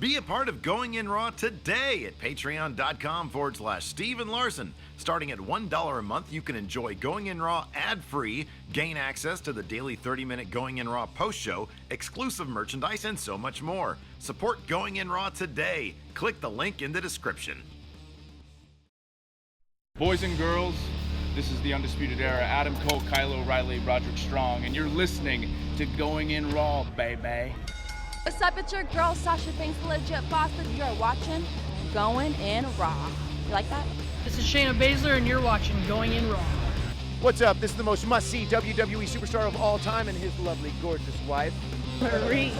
Be a part of Going In Raw today at patreon.com/Steve and Larson. Starting at $1 a month, you can enjoy Going In Raw ad-free, gain access to the daily 30-minute Going In Raw post show, exclusive merchandise, and so much more. Support Going In Raw today. Click the link in the description. Boys and girls, this is the Undisputed Era. Adam Cole, Kyle O'Reilly, Roderick Strong, and you're listening to Going In Raw, baby. What's up, it's your girl, Sasha Banks, the legit boss, and you're watching Going In Raw. You like that? This is Shayna Baszler, and you're watching Going In Raw. What's up? This is the most must-see WWE superstar of all time and his lovely, gorgeous wife, Marie.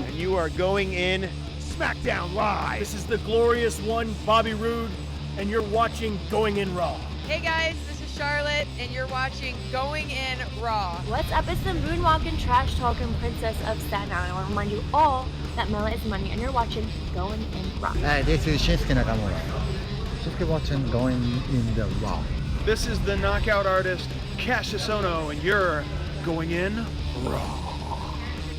And you are going in Smackdown Live. This is the glorious one, Bobby Roode, and you're watching Going In Raw. Hey guys, this is Charlotte, and you're watching Going In Raw. What's up? It's the moonwalking, trash-talking princess of Staten Island. I want to remind you all that Mela is money, and you're watching Going In Raw. Hi, this is Shinsuke Nakamura. Just keep watching Going In the Raw. This is the knockout artist, Cassius Ohno, and you're Going In Raw.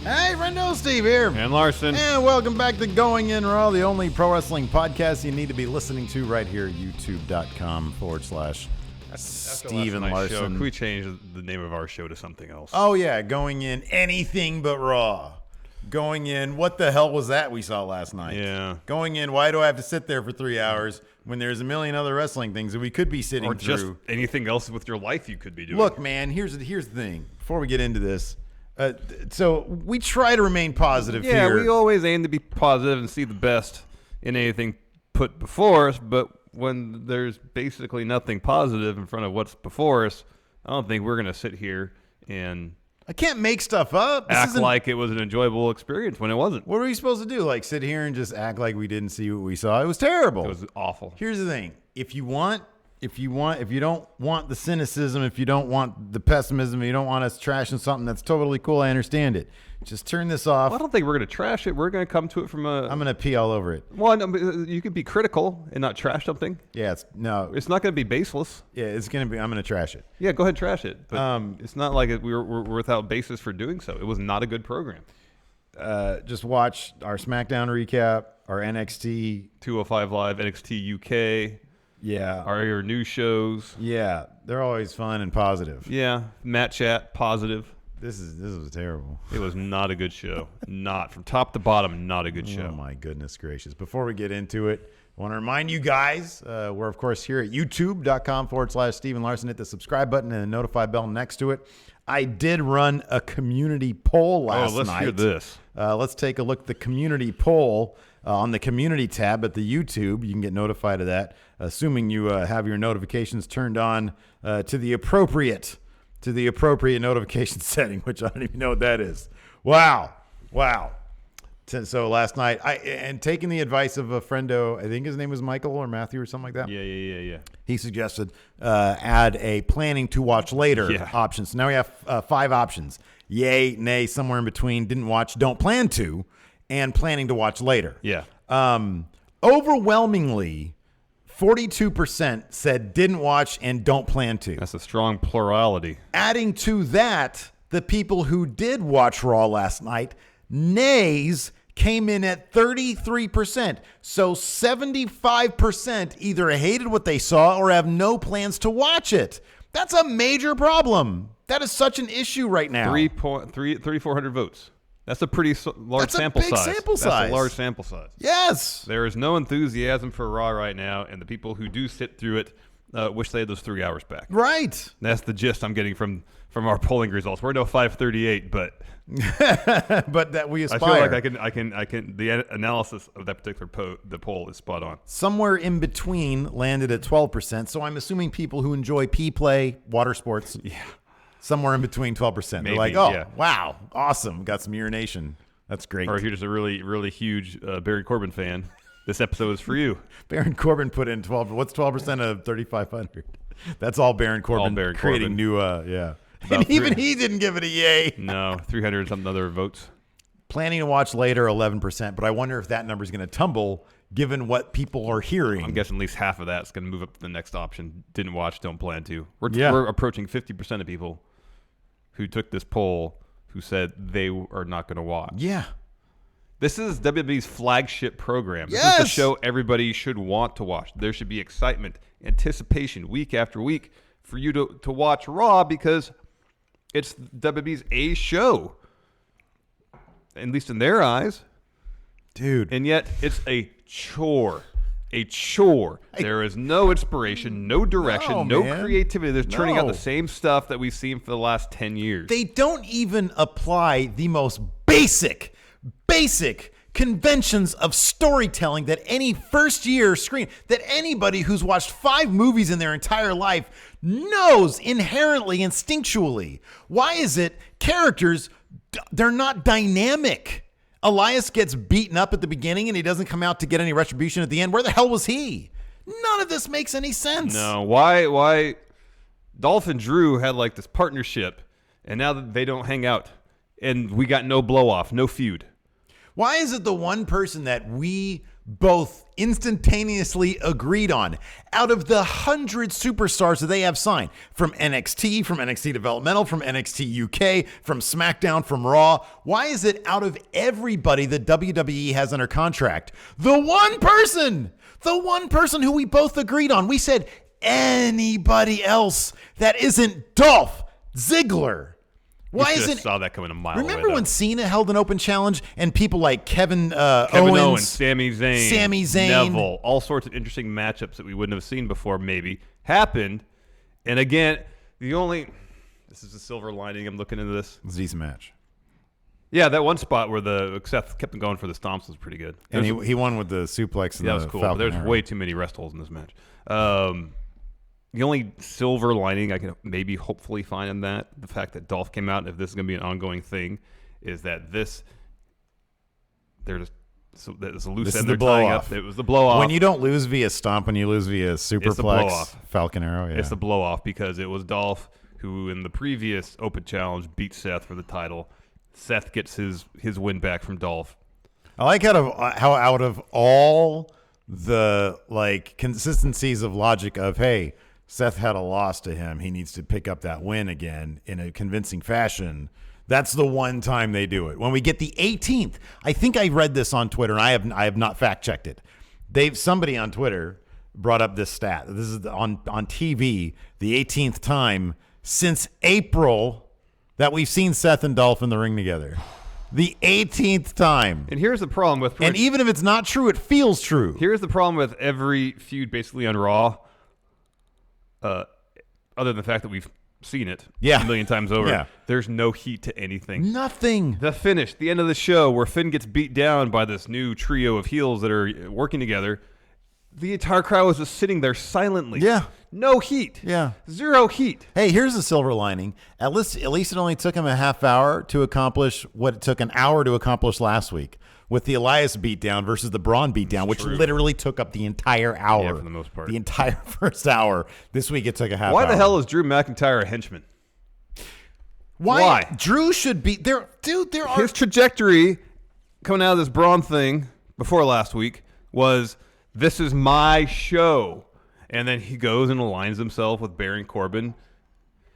Hey, Friendo, Steve here. And Larson. And welcome back to Going In Raw, the only pro wrestling podcast you need to be listening to right here at youtube.com/Steve and Larson. Can we change the name of our show to something else? Oh, yeah, Going In Anything But Raw. Going In, what the hell was that we saw last night? Yeah. Going in, why do I have to sit there for 3 hours when there's a million other wrestling things that we could be sitting through? Or just anything else with your life you could be doing. Look, man, here's the thing. Before we get into this, so we try to remain positive here. Yeah, we always aim to be positive and see the best in anything put before us, but when there's basically nothing positive in front of what's before us, I don't think we're going to sit here and I can't make stuff up. Act like it was an enjoyable experience when it wasn't. What are we supposed to do? Like sit here and just act like we didn't see what we saw? It was terrible. It was awful. Here's the thing. If you don't want the cynicism, if you don't want the pessimism, if you don't want us trashing something, that's totally cool. I understand it. Just turn this off. Well, I don't think we're going to trash it. We're going to come to it from a... I'm going to pee all over it. Well, no, you could be critical and not trash something. Yeah, it's not going to be baseless. Yeah, it's going to be... I'm going to trash it. Yeah, go ahead, trash it. But it's not like we're without basis for doing so. It was not a good program. Just watch our SmackDown recap, our NXT... 205 Live, NXT UK... Yeah. Our new shows. Yeah. They're always fun and positive. Yeah. Matt Chat, positive. This was terrible. It was not a good show. Not from top to bottom, not a good show. Oh my goodness gracious. Before we get into it, I want to remind you guys, we're of course here at youtube.com/Steve and Larson. Hit the subscribe button and the notify bell next to it. I did run a community poll last night. Let's hear this. Let's take a look at the community poll on the community tab at the YouTube. You can get notified of that, assuming you have your notifications turned on to the appropriate notification setting, which I don't even know what that is. Wow. So last night, and taking the advice of a friendo, I think his name was Michael or Matthew or something like that. Yeah. He suggested add a planning to watch later option. So now we have 5 options: yay, nay, somewhere in between, didn't watch, don't plan to, and planning to watch later. Yeah. Overwhelmingly, 42% said didn't watch and don't plan to. That's a strong plurality. Adding to that, the people who did watch Raw last night, nays came in at 33%. So 75% either hated what they saw or have no plans to watch it. That's a major problem. That is such an issue right now. 3,400 votes. That's a pretty large sample size. That's a large sample size. Yes. There is no enthusiasm for Raw right now, and the people who do sit through it wish they had those 3 hours back. Right. That's the gist I'm getting from our polling results. We're no 538, but but that we aspire. I feel like I can. The analysis of that particular the poll is spot on. Somewhere in between landed at 12%. So I'm assuming people who enjoy play, water sports. Yeah. Somewhere in between 12%. Maybe, They're like, wow, awesome. Got some urination. That's great. Or if you're just a really, really huge Baron Corbin fan, this episode is for you. Baron Corbin put in 12. What's 12% of 3,500? That's all Baron Corbin. Creating new, yeah. And even he didn't give it a yay. No, 300 and something other votes. Planning to watch later, 11%. But I wonder if that number is going to tumble given what people are hearing. I'm guessing at least half of that's going to move up to the next option. Didn't watch, don't plan to. We're approaching 50% of people who took this poll who said they are not going to watch. Yeah. This is WWE's flagship program. This Yes! is the show everybody should want to watch. There should be excitement, anticipation week after week for you to watch Raw because it's WWE's A show, at least in their eyes. Dude. And yet it's a chore. A chore. There is no inspiration, no direction, no creativity. They're turning out the same stuff that we've seen for the last 10 years. They don't even apply the most basic conventions of storytelling that any first-year screen, that anybody who's watched 5 movies in their entire life knows inherently, instinctually. Why is it characters, they're not dynamic? Elias gets beaten up at the beginning and he doesn't come out to get any retribution at the end. Where the hell was he? None of this makes any sense. No, why Dolph and Drew had like this partnership and now that they don't hang out and we got no blow off, no feud. Why is it the one person that we both instantaneously agreed on out of the 100 superstars that they have signed from NXT Developmental, from NXT UK, from Smackdown, from Raw? Why is it out of everybody that WWE has under contract, the one person who we both agreed on? We said anybody else that isn't Dolph Ziggler. Why isn't saw that coming a mile away? Remember when Cena held an open challenge and people like Kevin Owens, Sami Zayn, Neville, all sorts of interesting matchups that we wouldn't have seen before maybe happened. And again, this is the silver lining. I'm looking into this. It's a decent match. Yeah, that one spot where the Seth kept going for the stomps was pretty good. And he won with the suplex. And that was cool. But there's way too many rest holds in this match. The only silver lining I can maybe hopefully find in that, the fact that Dolph came out, and if this is going to be an ongoing thing, is that there's a loose end they're tying up. It was the blow-off. When you don't lose via stomp, when you lose via superplex, Falcon Arrow, yeah. It's the blow-off because it was Dolph who in the previous Open Challenge beat Seth for the title. Seth gets his win back from Dolph. I like how out of all the consistencies of logic of, hey, Seth had a loss to him. He needs to pick up that win again in a convincing fashion. That's the one time they do it. When we get the 18th, I think I read this on Twitter, and I have not fact-checked it. Somebody on Twitter brought up this stat. This is on TV, the 18th time since April that we've seen Seth and Dolph in the ring together. The 18th time. And here's the problem with... And even if it's not true, it feels true. Here's the problem with every feud basically on Raw. Other than the fact that we've seen it a million times over, there's no heat to anything. Nothing. The finish, the end of the show where Finn gets beat down by this new trio of heels that are working together, the entire crowd was just sitting there silently. Yeah. No heat. Yeah. Zero heat. Hey, here's the silver lining. At least it only took him a half hour to accomplish what it took an hour to accomplish last week with the Elias beatdown versus the Braun beatdown, which literally took up the entire hour. Yeah, for the most part. The entire first hour. This week it took a half hour. Why the hell is Drew McIntyre a henchman? Why? Drew should be there. Dude, there are... His trajectory coming out of this Braun thing before last week was, this is my show. And then he goes and aligns himself with Baron Corbin.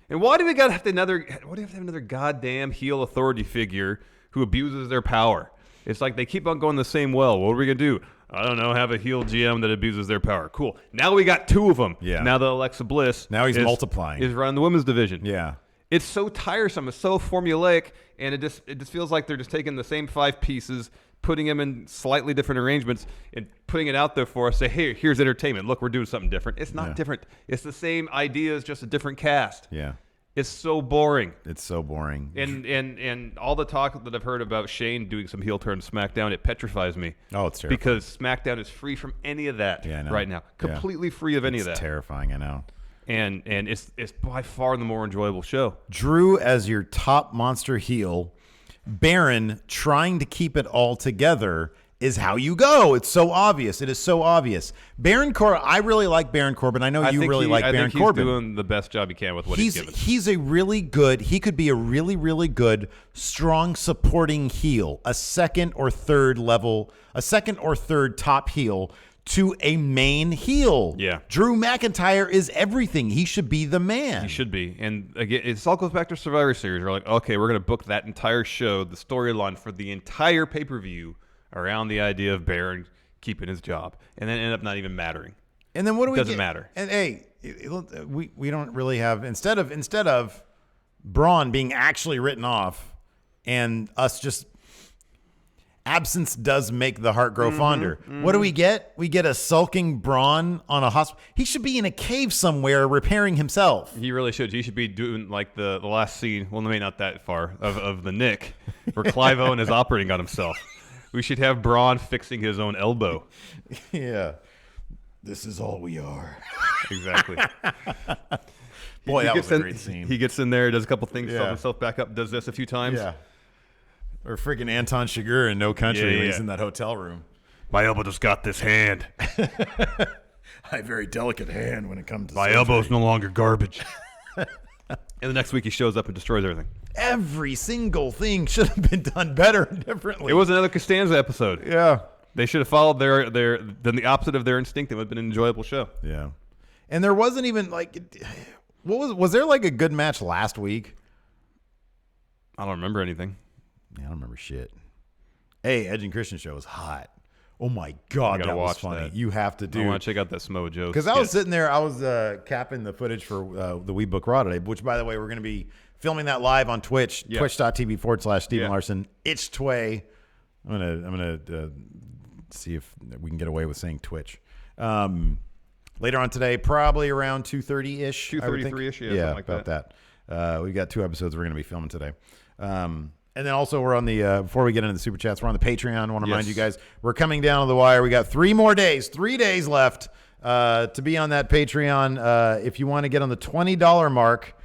And why do we have to have another goddamn heel authority figure who abuses their power? It's like they keep on going the same well. What are we going to do? I don't know, have a heel GM that abuses their power. Cool. Now we got 2 of them. Yeah. Now that Alexa Bliss he's multiplying. Is running the women's division. Yeah. It's so tiresome. It's so formulaic, and it just feels like they're just taking the same 5 pieces, putting them in slightly different arrangements, and putting it out there for us. Say, hey, here's entertainment. Look, we're doing something different. It's not different. It's the same ideas, just a different cast. Yeah. It's so boring. It's so boring. And all the talk that I've heard about Shane doing some heel turn to SmackDown, it petrifies me. Oh, it's terrifying. Because SmackDown is free from any of that right now. Completely free of any of that. It's terrifying, I know. And it's by far the more enjoyable show. Drew as your top monster heel, Baron trying to keep it all together is how you go. It's so obvious. It is so obvious. I really like Baron Corbin. I know you really like Baron Corbin. He's doing the best job he can with what he's given. He could be a really, really good, strong supporting heel, a second or third top heel to a main heel. Yeah. Drew McIntyre is everything. He should be the man. He should be. And again, it all goes back to Survivor Series. We're like, okay, we're going to book that entire show, the storyline for the entire pay-per-view around the idea of Baron keeping his job, and then end up not even mattering. And then what do we Doesn't get? matter. And hey, we don't really have instead of Braun being actually written off, and us just absence does make the heart grow fonder. What do we get? We get a sulking Braun on a hospital. He should be in a cave somewhere repairing himself. He really should. He should be doing like the last scene. Well, maybe not that far of the Nick, where Clive Owen is operating on himself. We should have Braun fixing his own elbow. Yeah. This is all we are. Exactly. Boy, that was a great scene. He gets in there, does a couple things, Yeah. sells himself back up, does this a few times. Yeah. Or freaking Anton Chigurh in No Country when he's in that hotel room. My elbow just got this hand. I have a very delicate hand when it comes to My surgery. elbow's no longer garbage. And the next week he shows up and destroys everything. Every single thing should have been done better and differently. It was another Costanza episode. Yeah. They should have followed their then the opposite of their instinct. It would have been an enjoyable show. Yeah. And there wasn't even like was there like a good match last week? I don't remember anything. Yeah, I don't remember shit. Hey, Edge and Christian show was hot. Oh my God, gotta that was watch funny. that. You have to do. I want to check out that Samoa Joe. Because I was sitting there, I was capping the footage for the We Book Raw today, which, by the way, we're going to be filming that live on Twitch, twitch.tv/Stephen Larson. It's Tway. I'm gonna see if we can get away with saying Twitch. Later on today, probably around 2:30-ish. 2:33-ish, yeah, something like about that. We've got 2 episodes we're going to be filming today. And then also we're on the, before we get into the Super Chats, we're on the Patreon. I want to remind you guys, we're coming down to the wire. We got 3 days left to be on that Patreon. If you want to get on the $20 mark,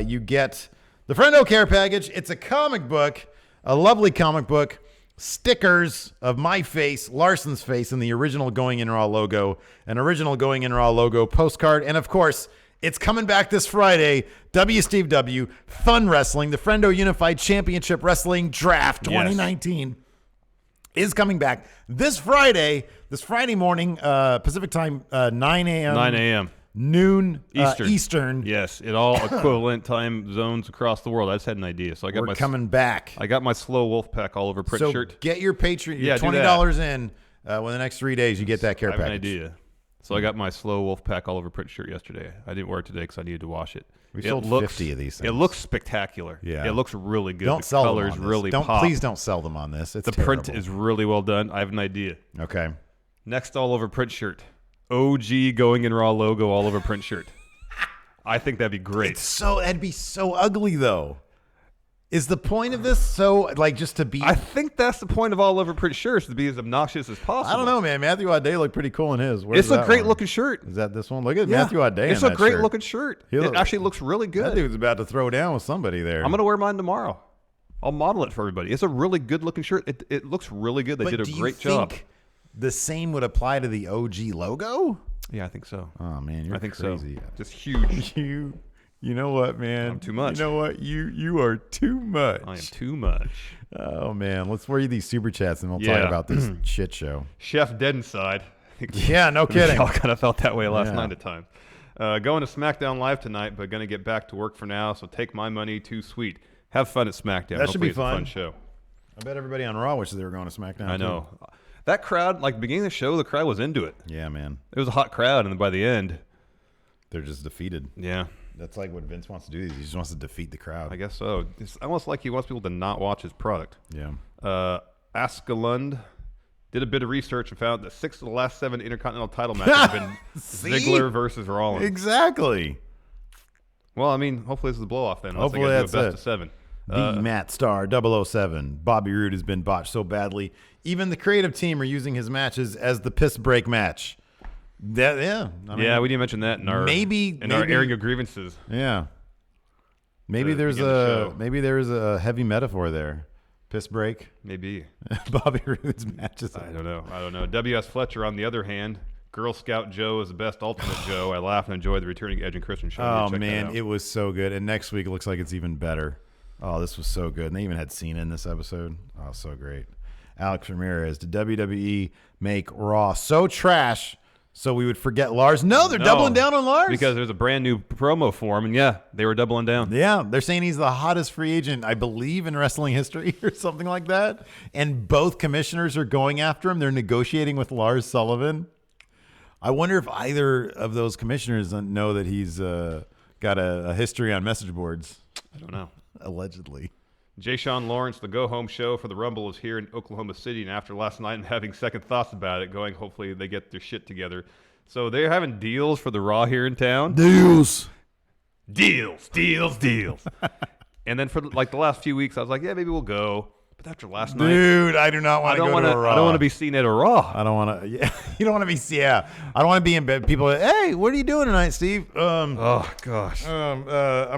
you get the Friendo Care Package. It's a comic book, a lovely comic book, stickers of my face, Larson's face, and the original Going In Raw logo, an original Going In Raw logo postcard, and of course, it's coming back this Friday. Steve W. Fun Wrestling, the Friendo Unified Championship Wrestling Draft 2019 is coming back this Friday morning, Pacific time, 9 a.m. 9 a.m. Noon Eastern. Eastern. Yes, in all equivalent time zones across the world. I just had an idea, so I got We're coming back. I got my slow Wolfpack all over print So shirt. get your Patreon, Yeah, your do $20 in. Within the next 3 days, you get that care I have package. an idea. So I got my slow Wolfpack all over print shirt yesterday. I didn't wear it today because I needed to wash it. We sold 50 of these things. It looks spectacular. Yeah. It looks really good. Don't the sell colors them on this. really Don't pop. Please don't sell them on this. It's the terrible. print is really well done. I have an idea. Okay. Next all over print shirt. OG Going In Raw logo all over print shirt. I think that'd be great. That'd be so ugly though. Is the point of this so like just to be? I think that's the point of all over print shirts, to be as obnoxious as possible. I don't know, man. Matthew Audet looked pretty cool in his. It's a great looking shirt. Is that this one? Look at Matthew Audet. It's in a that great shirt. looking shirt. He It actually looks really good. That dude's about to throw down with somebody there. I'm gonna wear mine tomorrow. I'll model it for everybody. It's a really good looking shirt. It looks really good. They did a great job. The same would apply to the OG logo? Yeah, I think so. Oh man, you're I think crazy. so. Just huge. You know what, man? I'm too much. You know what? You are too much. I am too much. Oh man, let's read these super chats and we'll talk about this shit show. Chef Dead Inside. Yeah, no kidding. Y'all kind of felt that way last night at times. Going to SmackDown Live tonight, but going to get back to work for now. So take my money. Too sweet. Have fun at SmackDown. That should be Hopefully it's fun. a fun show. I bet everybody on Raw wishes they were going to SmackDown. I know. That crowd, like beginning of the show, the crowd was into it. Yeah, man. It was a hot crowd, and then by the end, they're just defeated. Yeah. That's like what Vince wants to do. He just wants to defeat the crowd. I guess so. It's almost like he wants people to not watch his product. Yeah. Askelund did a bit of research and found that 6 of the last 7 Intercontinental title matches have been Ziggler versus Rollins. Exactly. Well, I mean, hopefully this is a blow-off then. Unless Hopefully they that's do a best it. of 7. The Matt Star 007. Bobby Roode has been botched so badly. Even the creative team are using his matches as the piss break match. I mean, we didn't mention that in our our airing of grievances. Yeah. Maybe there's a heavy metaphor there. Piss break. Maybe. Bobby Roode's matches. I don't know. W.S. Fletcher, on the other hand, Girl Scout Joe is the best Ultimate Joe. I laugh and enjoy the returning Edge and Christian show. Oh man, it was so good. And next week it looks like it's even better. Oh, this was so good. And they even had Cena in this episode. Oh, so great. Alex Ramirez, did WWE make Raw so trash So we would forget Lars. No, they're doubling down on Lars. Because there's a brand new promo for him, and yeah, they were doubling down. Yeah, they're saying he's the hottest free agent, I believe, in wrestling history or something like that. And both commissioners are going after him. They're negotiating with Lars Sullivan. I wonder if either of those commissioners know that he's got a history on message boards. I don't know. Allegedly. Jay Sean Lawrence, the go-home show for the Rumble, is here in Oklahoma City, and after last night and having second thoughts about it, hopefully they get their shit together. So they're having deals for the Raw here in town. Deals. And then for the last few weeks, I was like, yeah, maybe we'll go. But after last night, dude, I do not want to go to a Raw. I don't want to be seen at a Raw. I don't want to. Yeah, you don't want to be. Yeah, I don't want to be in bed. People, hey, what are you doing tonight, Steve? Oh gosh. I'm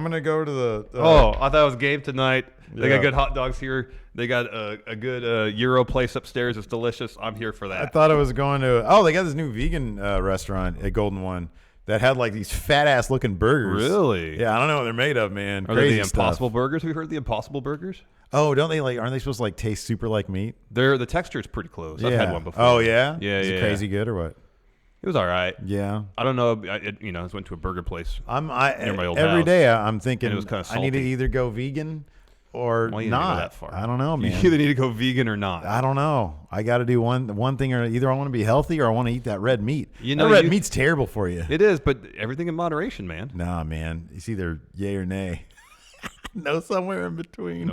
gonna go to the. I thought it was game tonight. They got good hot dogs here. They got a good Euro place upstairs. It's delicious. I'm here for that. I thought I was going to. Oh, they got this new vegan restaurant at Golden One that had like these fat ass looking burgers. Really? Yeah, I don't know what they're made of, man. Are Crazy they the Impossible stuff. Burgers? Have you heard of the Impossible Burgers? Oh, don't they aren't they supposed to taste super like meat? The texture is pretty close. Yeah. I've had one before. Oh yeah? Yeah, Is it crazy good or what? It was all right. Yeah. I don't know. I just went to a burger place near my old every house, day I'm thinking and it was kind of I need to either go vegan or you not. didn't go that far. I don't know, man. You either need to go vegan or not. I don't know. I got to do one thing, or either I want to be healthy or I want to eat that red meat. That red meat's terrible for you. It is, but everything in moderation, man. Nah, man. It's either yay or nay. No somewhere in between.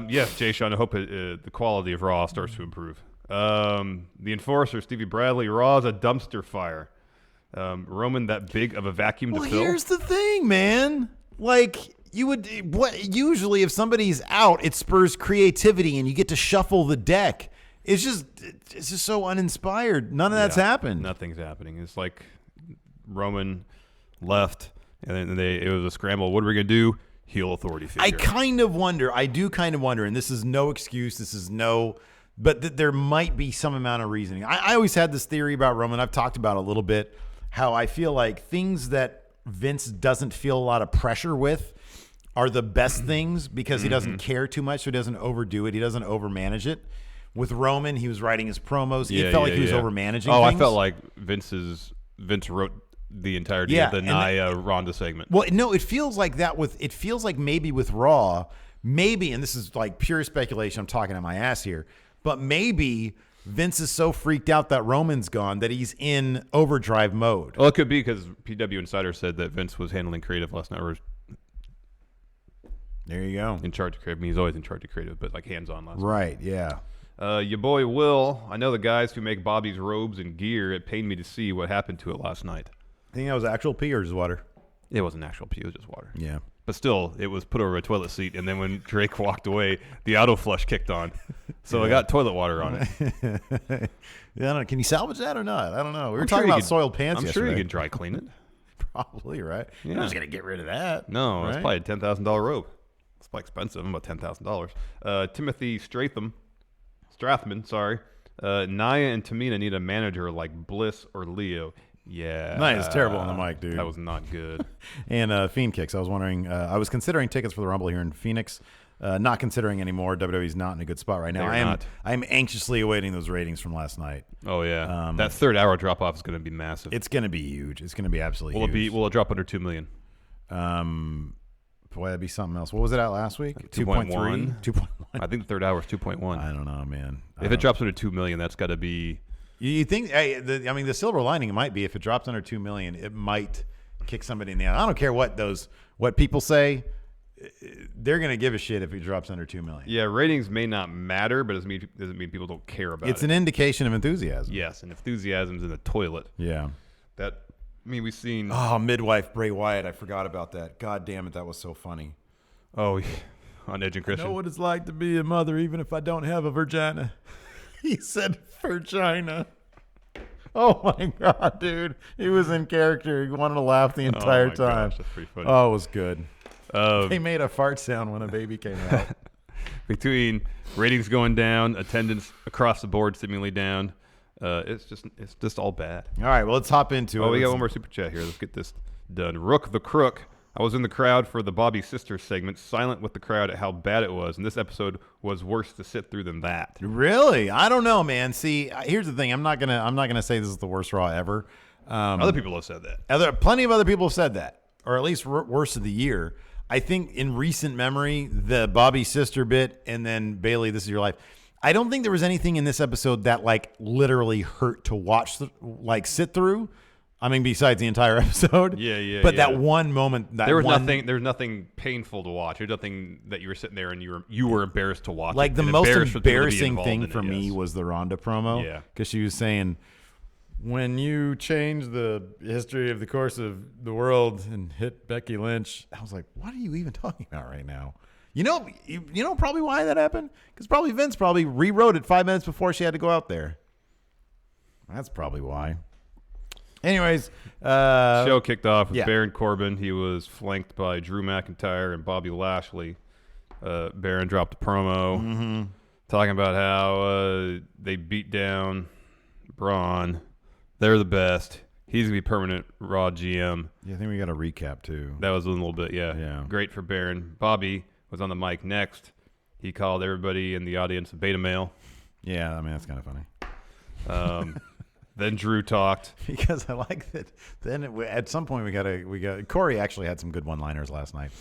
Yes, Jay Sean, I hope the quality of Raw starts to improve. The Enforcer, Stevie Bradley, Raw is a dumpster fire. Roman, that big of a vacuum to fill. Well, here's the thing, man. Usually if somebody's out, it spurs creativity and you get to shuffle the deck. It's just so uninspired. None of that's happened. Nothing's happening. It's like Roman left, and then it was a scramble. What are we going to do? Heel authority figure. I do kind of wonder, and this is no excuse, but there might be some amount of reasoning. I always had this theory about Roman. I've talked about a little bit how I feel like things that Vince doesn't feel a lot of pressure with are the best things because he doesn't care too much, so he doesn't overdo it. He doesn't overmanage it. With Roman, he was writing his promos. It felt like he was overmanaging things. I felt like Vince wrote the entirety of the Nia Ronda segment. Well, no, it feels like that it feels like maybe with Raw, and this is like pure speculation, I'm talking out my ass here, but maybe Vince is so freaked out that Roman's gone that he's in overdrive mode. Well, it could be because PW Insider said that Vince was handling creative last night. There you go. In charge of creative. I mean, he's always in charge of creative, but like hands-on last night. Right, yeah. Your boy Will, I know the guys who make Bobby's robes and gear. It pained me to see what happened to it last night. I think that was actual pee or just water? It wasn't actual pee. It was just water. Yeah. But still, it was put over a toilet seat, and then when Drake walked away, the auto flush kicked on. So I got toilet water on it. Yeah, can you salvage that or not? I don't know. We were talking about soiled pants yesterday. I'm sure you can dry clean it. Probably, right? Yeah. You're not just going to get rid of that. No, right? It's probably a $10,000 robe. It's probably expensive, about $10,000. Timothy Strathman, Nia and Tamina need a manager like Bliss or Leo. Yeah. Nice. Terrible on the mic, dude. That was not good. And Fiend Kicks. I was wondering, I was considering tickets for the Rumble here in Phoenix. Not considering anymore. WWE's not in a good spot right now. I am anxiously awaiting those ratings from last night. Oh, yeah. That third hour drop-off is going to be massive. It's going to be huge. It's going to be absolutely huge. Will it drop under 2 million? Boy, that'd be something else. What was it at last week? 2.1. 2.1. I think the third hour is 2.1. I don't know, man. If it drops under 2 million, that's got to be... You think? The silver lining it might be if it drops under 2 million, it might kick somebody in the eye. I don't care what people say. They're gonna give a shit if it drops under 2 million. Yeah, ratings may not matter, but it doesn't mean people don't care about it. It's an indication of enthusiasm. Yes, and enthusiasm's in the toilet. Yeah. We've seen... Oh, midwife Bray Wyatt. I forgot about that. God damn it, that was so funny. Oh, yeah. On Edge and Christian. I know what it's like to be a mother, even if I don't have a vagina. He said vagina. Oh, my God, dude. He was in character. He wanted to laugh the entire time. Gosh, that's pretty funny. Oh, it was good. They made a fart sound when a baby came out. Between ratings going down, attendance across the board seemingly down, it's just all bad. All right, well, let's hop into it. We got one more super chat here. Let's get this done. Rook the Crook. I was in the crowd for the Bobby Sister segment, silent with the crowd at how bad it was, and this episode was worse to sit through than that. Really? I don't know, man. See, here's the thing. I'm not gonna say this is the worst Raw ever. Other people have said that. Plenty of other people have said that, or at least worst of the year. I think in recent memory, the Bobby Sister bit and then Bayley, This Is Your Life. I don't think there was anything in this episode that like literally hurt to watch, sit through. I mean, besides the entire episode. Yeah. But that one moment, there was nothing painful to watch. There's nothing that you were sitting there and you were embarrassed to watch. Like the most embarrassing thing for me was the Ronda promo. Yeah, because she was saying, when you change the history of the course of the world and hit Becky Lynch, I was like, what are you even talking about right now? You know probably why that happened? Because probably Vince rewrote it 5 minutes before she had to go out there. That's probably why. Anyways, show kicked off with Baron Corbin. He was flanked by Drew McIntyre and Bobby Lashley. Baron dropped a promo talking about how they beat down Braun. They're the best. He's going to be permanent Raw GM. Yeah, I think we got a recap, too. That was a little bit, yeah. Great for Baron. Bobby was on the mic next. He called everybody in the audience a beta male. Yeah, I mean, that's kind of funny. Then Drew talked. Because I like that. Then at some point we got Corey actually had some good one-liners last night.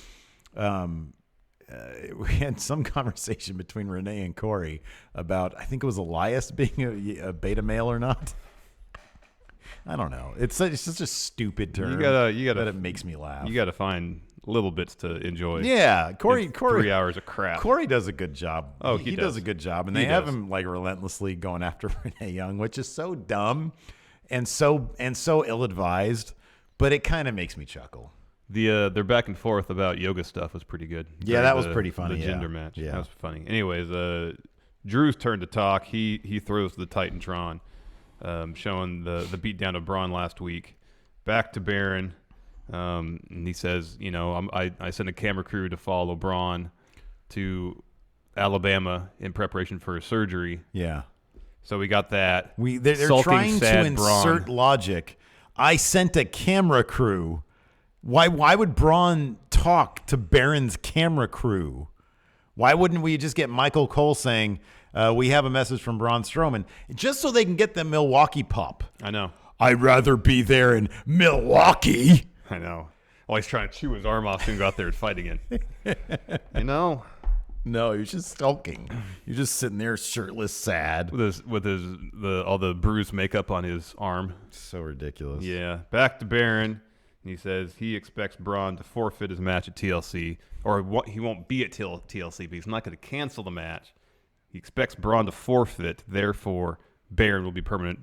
We had some conversation between Renee and Corey about, I think it was Elias being a beta male or not. I don't know. It's such a stupid term. You gotta. But it makes me laugh. You gotta find little bits to enjoy. Yeah, Corey. 3 hours of crap. Corey does a good job. Oh, he does a good job, and they have him like relentlessly going after Renee Young, which is so dumb and so ill-advised. But it kind of makes me chuckle. Their back and forth about yoga stuff was pretty good. Yeah, that was pretty funny. The gender match. Yeah, that was funny. Anyways, Drew's turn to talk. He throws the Titantron. Showing the beatdown of Braun last week. Back to Baron, and he says, I sent a camera crew to follow Braun to Alabama in preparation for his surgery. Yeah. So we got that. They're trying to insert logic. I sent a camera crew. Why would Braun talk to Baron's camera crew? Why wouldn't we just get Michael Cole saying, we have a message from Braun Strowman, just so they can get the Milwaukee pop? I know. I'd rather be there in Milwaukee. I know. Well, he's trying to chew his arm off and go out there and fight again. No, you're just sulking. You're just sitting there shirtless, sad. With all the bruised makeup on his arm. So ridiculous. Yeah. Back to Baron. He says he expects Braun to forfeit his match at TLC, or he won't be at TLC, but he's not going to cancel the match. He expects Braun to forfeit. Therefore, Baron will be permanent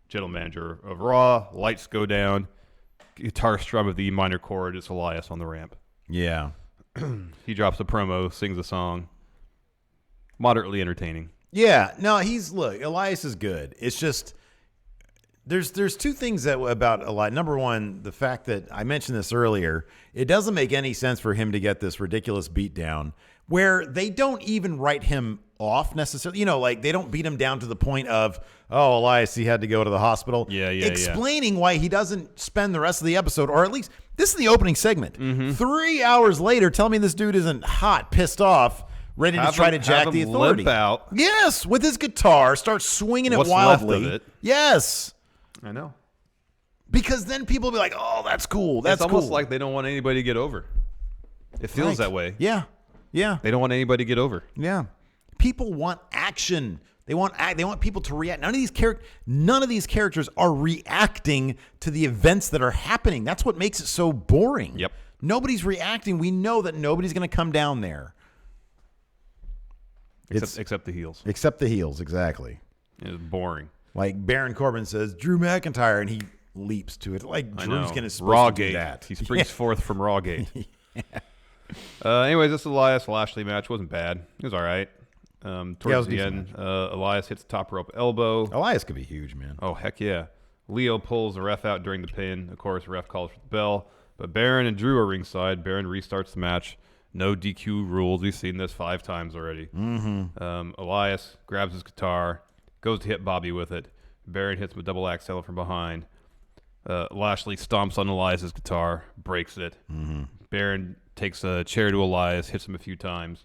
general manager of Raw. Lights go down. Guitar strum of the E minor chord. It's Elias on the ramp. Yeah. He drops a promo, sings a song. Moderately entertaining. Yeah. No, Elias is good. It's just there's two things about Elias. Number one, the fact that I mentioned this earlier, it doesn't make any sense for him to get this ridiculous beatdown where they don't even write him off necessarily. They don't beat him down to the point of, oh, Elias, he had to go to the hospital. Yeah. Explaining why he doesn't spend the rest of the episode, or at least this is the opening segment. 3 hours later, tell me this dude isn't hot, pissed off, ready to try to jack the authority. Limp out. Yes, with his guitar, starts swinging it What's wildly. left of it. Yes. I know. Because then people will be like, oh, that's cool. It's almost like they don't want anybody to get over. It feels that way. Yeah. They don't want anybody to get over. Yeah. People want action. They want people to react. None of these characters are reacting to the events that are happening. That's what makes it so boring. Yep. Nobody's reacting. We know that nobody's going to come down there. Except the heels. Except the heels, exactly. It's boring. Like Baron Corbin says, Drew McIntyre, and he leaps to it. Like Drew's going to supposed to do that. He springs forth from Rawgate. Anyways, this Elias Lashley match wasn't bad. It was all right. Towards the end, Elias hits the top rope elbow. Elias could be huge, man. Oh, heck yeah. Leo pulls the ref out during the pin. Of course, the ref calls for the bell. But Baron and Drew are ringside. Baron restarts the match. No DQ rules. We've seen this 5 times already. Elias grabs his guitar, goes to hit Bobby with it. Baron hits him a double axe handle from behind. Lashley stomps on Elias' guitar, breaks it. Baron takes a chair to Elias, hits him a few times.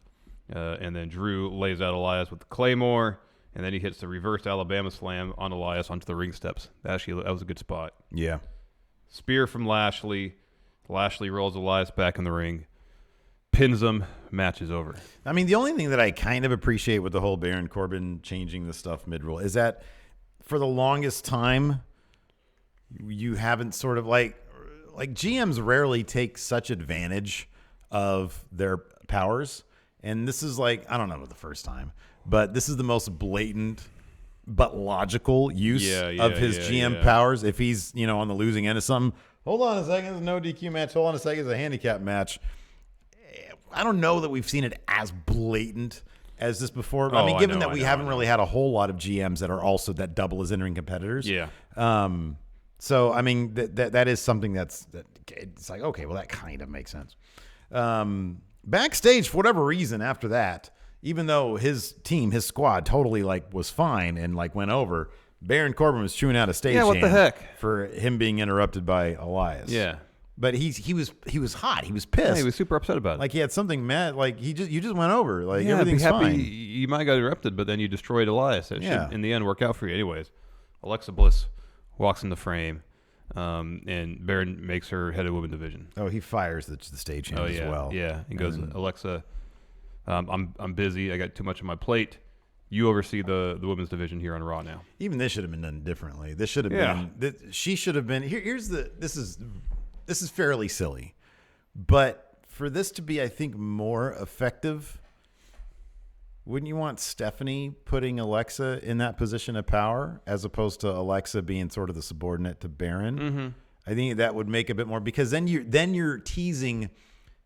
And then Drew lays out Elias with the Claymore. And then he hits the reverse Alabama slam on Elias onto the ring steps. Actually, that was a good spot. Yeah. Spear from Lashley. Lashley rolls Elias back in the ring. Pins him. Match is over. I mean, the only thing that I kind of appreciate with the whole Baron Corbin changing the stuff mid-roll is that for the longest time, you haven't sort of like GMs rarely take such advantage of their powers. And this is like, I don't know the first time, but this is the most blatant but logical use of his GM powers. If he's, on the losing end of something, hold on a second, it's a no DQ match. Hold on a second, it's a handicap match. I don't know that we've seen it as blatant as this before. I mean, given that we haven't really had a whole lot of GMs that are also that double as in-ring competitors. Yeah. So, I mean, that is something it's like, okay, well, that kind of makes sense. Backstage, for whatever reason, after that, even though his team, his squad, totally was fine and went over, Baron Corbin was chewing out a stage what the heck for him being interrupted by Elias. Yeah, but he was hot. He was pissed. Yeah, he was super upset about it. He had something mad. You just went over. Everything's be happy fine. You might have got interrupted, but then you destroyed Elias. It should, in the end, work out for you, anyways. Alexa Bliss walks in the frame. And Baron makes her head of women's division. Oh, he fires the stagehand as well. Yeah, he goes, Alexa, I'm busy. I got too much on my plate. You oversee the women's division here on Raw now. Even this should have been done differently. This should have been. She should have been. This is fairly silly, but for this to be, I think, more effective, wouldn't you want Stephanie putting Alexa in that position of power as opposed to Alexa being sort of the subordinate to Baron? Mm-hmm. I think that would make a bit more, because then you're teasing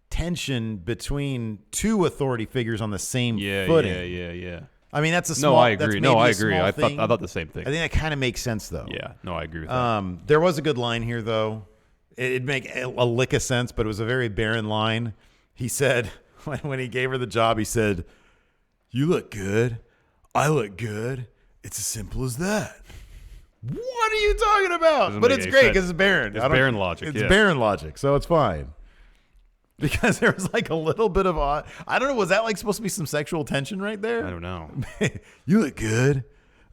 tension between two authority figures on the same footing. Yeah. I mean, that's a small. No, I agree. I agree. I thing. thought the same thing. I think that kind of makes sense, though. Yeah. No, I agree with that. There was a good line here, though. It'd make a lick of sense, but it was a very Baron line. He said, when he gave her the job, he said, "You look good. I look good. It's as simple as that." What are you talking about? But it's great because it's Baron. It's Baron logic. It's Baron logic, so it's fine. Because there was a little bit of I don't know, was that supposed to be some sexual tension right there? I don't know. You look good.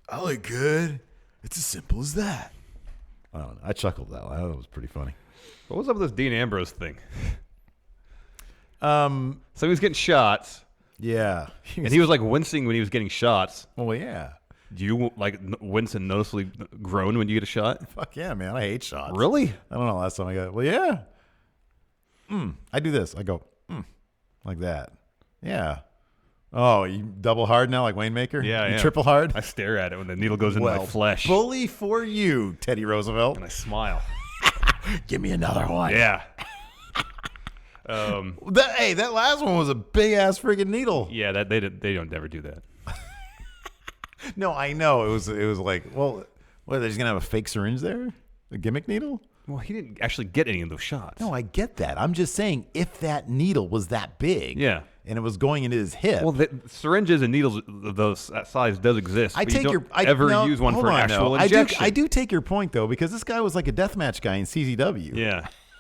I look good. It's as simple as that. I don't know. I chuckled that. I thought it was pretty funny. What was up with this Dean Ambrose thing? So he was getting shots. Yeah. And he was wincing when he was getting shots. Oh, yeah. Do you wince and noticeably groan when you get a shot? Fuck yeah, man. I hate shots. Really? I don't know. Last time I got it. Well, yeah. I do this. I go, like that. Yeah. Oh, you double hard now like Waymaker? Yeah, you triple hard? I stare at it when the needle goes into my flesh. Bully for you, Teddy Roosevelt. And I smile. Give me another one. Yeah. That last one was a big ass freaking needle. Yeah, they don't ever do that. No, I know. It was well, they're just gonna have a fake syringe there? A gimmick needle? Well, he didn't actually get any of those shots. No, I get that. I'm just saying, if that needle was that big, and it was going into his hip. Well, syringes and needles of that size does exist. I take you don't use one for an actual injection. I do take your point though, because this guy was like a deathmatch guy in CZW.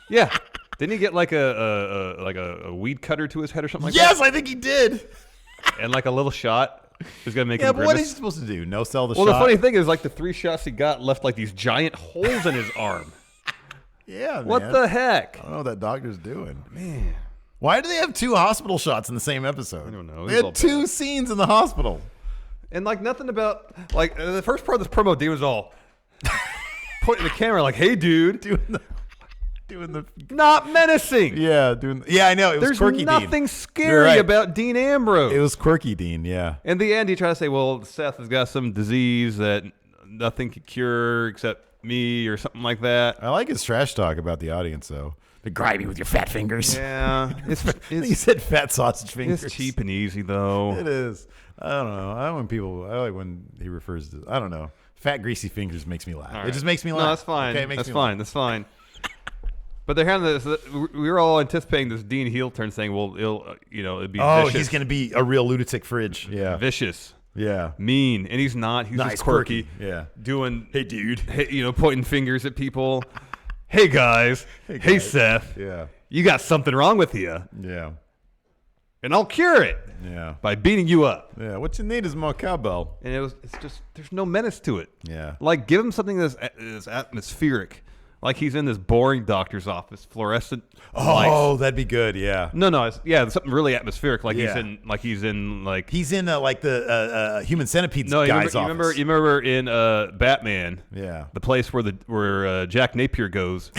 Yeah. Didn't he get a weed cutter to his head or something like that? Yes, I think he did. And a little shot. Is gonna make him but grimace. what is he supposed to do? No sell the shot? Well, the funny thing is, the 3 shots he got left these giant holes in his arm. Yeah, man. What the heck? I don't know what that doctor's doing. Man. Why do they have 2 hospital shots in the same episode? I don't know. They had 2 scenes in the hospital. And nothing about the first part of this promo, Dean was all pointing the camera hey dude. Doing the not menacing. Yeah, I know. It was quirky There's nothing scary about Dean Ambrose. It was quirky Dean, yeah. In the end, he tried to say, well, Seth has got some disease that nothing can cure except me or something like that. I like his trash talk about the audience, though. To grind me with your fat fingers. Yeah. He said fat sausage fingers. It's cheap and easy, though. It is. I don't know. I like when he refers to, I don't know. Fat, greasy fingers makes me laugh. Right. It just makes me laugh. No, that's fine. Okay, That's fine. But they're having this. We were all anticipating this Dean heel turn, saying, "Well, it'd be vicious. He's going to be a real lunatic fridge. Yeah, vicious. Yeah, mean, and he's not. He's nice, just quirky. Yeah, doing hey dude, pointing fingers at people. Hey guys. Hey Seth. Yeah. You got something wrong with you. Yeah. And I'll cure it. Yeah. By beating you up. Yeah. What you need is more cowbell. And it's just there's no menace to it. Yeah. Like give him something that's atmospheric. Like he's in this boring doctor's office, fluorescent. Oh, lights. that'd be good. Yeah. No, something really atmospheric. Like Yeah. he's in like the Human Centipede's guy's office. You remember in Batman? Yeah. The place where Jack Napier goes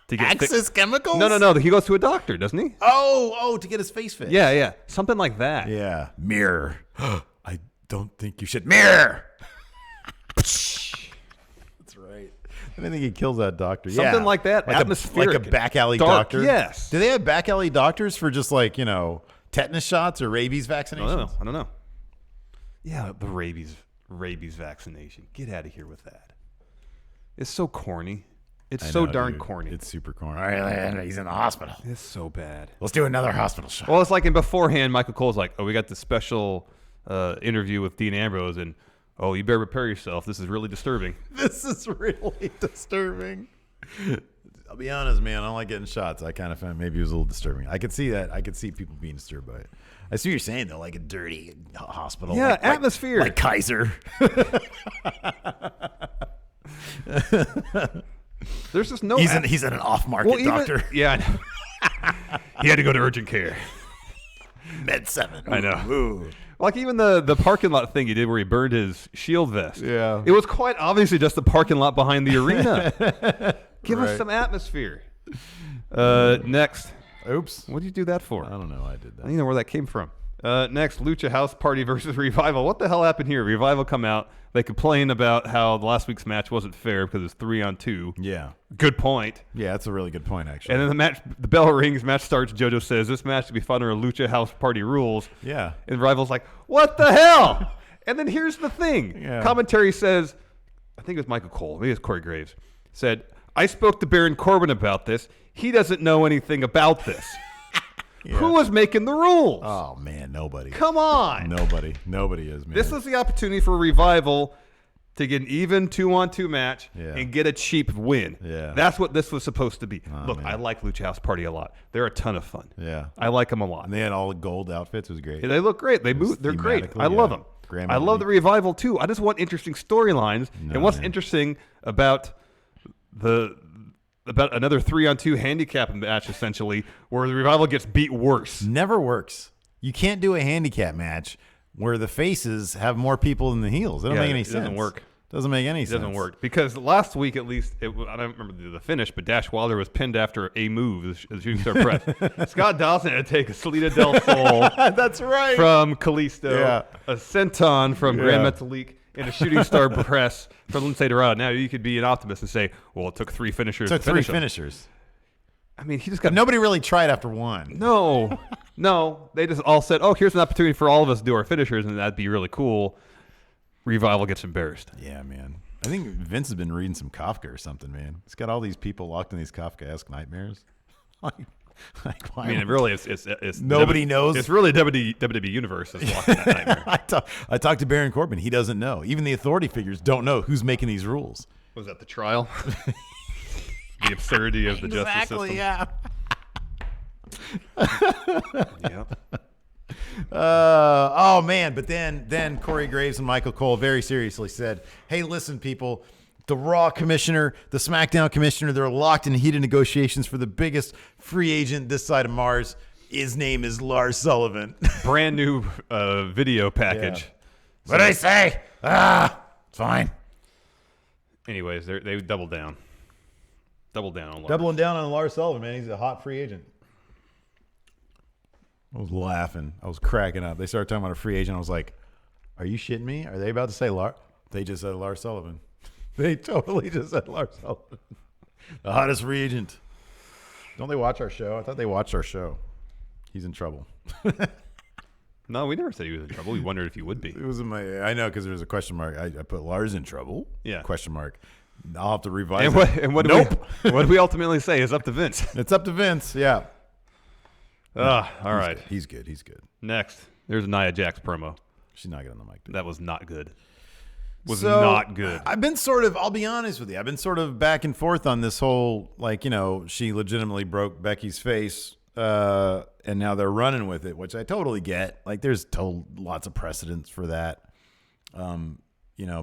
to get Axis Chemicals? No. He goes to a doctor, doesn't he? Oh, to get his face fixed. Yeah. Something like that. Yeah. Mirror. I don't think you should mirror. That's right. I don't think he kills that doctor. Something like that. Like atmospheric. like a back alley Dark, doctor. Yes. Do they have back alley doctors for just like, tetanus shots or rabies vaccinations? I don't know. Yeah, the rabies vaccination. Get out of here with that. It's so corny. It's so darn corny. It's super corny. All right, he's in the hospital. It's so bad. Let's do another hospital shot. Well, it's like in beforehand, Michael Cole's like, oh, we got the special interview with Dean Ambrose, and oh, you better prepare yourself. This is really disturbing. This is really disturbing. I'll be honest, man. I don't like getting shots. I kind of found maybe it was a little disturbing. I could see that. I could see people being disturbed by it. I see what you're saying, though, like a dirty hospital. Yeah, like, atmosphere. Like Kaiser. There's just no... He's an off-market doctor. Yeah, I know. He had to go to urgent care. Med 7. I know. Ooh. Like even the parking lot thing he did where he burned his shield vest. Yeah. It was quite obviously just the parking lot behind the arena. Give us some atmosphere. Next. Oops. What did you do that for? I don't know. I did that. I don't even know where that came from. Next, Lucha House Party versus Revival. What the hell happened here? Revival come out. They complain about how last week's match wasn't fair because it's 3-on-2. Yeah. Good point. Yeah, that's a really good point, actually. And then the bell rings, match starts. JoJo says, this match to be fought under Lucha House Party rules. Yeah. And Revival's like, what the hell? And then here's the thing. Yeah. Commentary says, I think it was Michael Cole, maybe it's Corey Graves, said, I spoke to Baron Corbin about this. He doesn't know anything about this. Yeah. Who was making the rules? Oh, man, nobody. Come on. Nobody is, man. This was the opportunity for Revival to get an even 2-on-2 match and get a cheap win. Yeah. That's what this was supposed to be. Oh, Look, man. I like Lucha House Party a lot. They're a ton of fun. Yeah. I like them a lot. And they had all the gold outfits. It was great. Yeah, they look great. They move. They're great. I love them. I love the Revival, too. I just want interesting storylines. And what's interesting about another 3-on-2 handicap match, essentially, where the Revival gets beat worse. Never works. You can't do a handicap match where the faces have more people than the heels. It doesn't make any sense. It doesn't work. Doesn't make any sense. It doesn't work. Because last week, at least, I don't remember the finish, but Dash Wilder was pinned after a move, the shooting star press. Scott Dawson had to take a Salida del Sol That's right. from Kalisto, Yeah. a Senton from Grand Metalik, and a shooting star press from Lindsay Dorado. Now, you could be an optimist and say, well, it took three finishers It took to finish three him. finishers. I mean, he just got... But nobody really tried after one. No. They just all said, oh, here's an opportunity for all of us to do our finishers, and that'd be really cool. Revival gets embarrassed. Yeah, man. I think Vince has been reading some Kafka or something, man. He's got all these people locked in these Kafkaesque nightmares. Why? I mean, it really is. It's nobody knows. It's really WWE Universe is locked in that nightmare. I talked to Baron Corbin. He doesn't know. Even the authority figures don't know who's making these rules. Was that the trial? The absurdity of the justice system. Yeah. Yep. Oh man! But then Corey Graves and Michael Cole very seriously said, "Hey, listen, people. The Raw commissioner, the SmackDown commissioner, they're locked in heated negotiations for the biggest free agent this side of Mars. His name is Lars Sullivan." Brand new video package. Yeah. What did I say? It's fine. Anyways, they doubled down. Doubled down on Lars. Doubling down on Lars Sullivan, man. He's a hot free agent. I was laughing. I was cracking up. They started talking about a free agent. I was like, are you shitting me? Are they about to say Lars? They just said Lars Sullivan. They totally just said Lars Sullivan. The hottest free agent. Don't they watch our show? I thought they watched our show. He's in trouble. No, we never said he was in trouble. We wondered if he would be. It was in my. I know because there was a question mark. I put Lars in trouble. Yeah. Question mark. I'll have to revise and it. What did we ultimately say? It's up to Vince. It's up to Vince. Yeah. All right. He's good. He's good. Next, there's Nia Jax promo. She's not good on the mic. Dude. That was not good. was not good. I've been I'll be honest with you, I've been sort of back and forth on this whole, she legitimately broke Becky's face, and now they're running with it, which I totally get. Like, there's lots of precedents for that.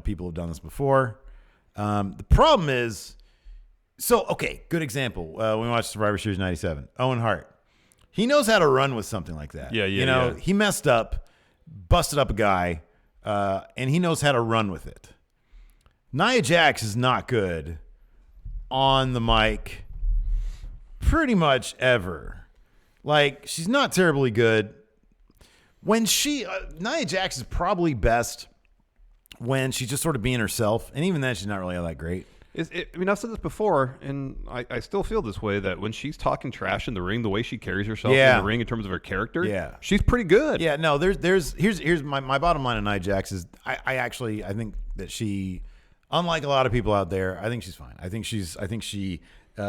People have done this before. The problem is, good example. We watched Survivor Series 97. Owen Hart. He knows how to run with something like that. Yeah. He messed up, busted up a guy, and he knows how to run with it. Nia Jax is not good on the mic pretty much ever. Like, she's not terribly good. When Nia Jax is probably best when she's just sort of being herself, and even then she's not really all that great. I've said this before, and I still feel this way, that when she's talking trash in the ring, the way she carries herself in the ring in terms of her character, she's pretty good. Yeah, no, here's my bottom line on Nia Jax is I think that she, unlike a lot of people out there, I think she's fine. I think she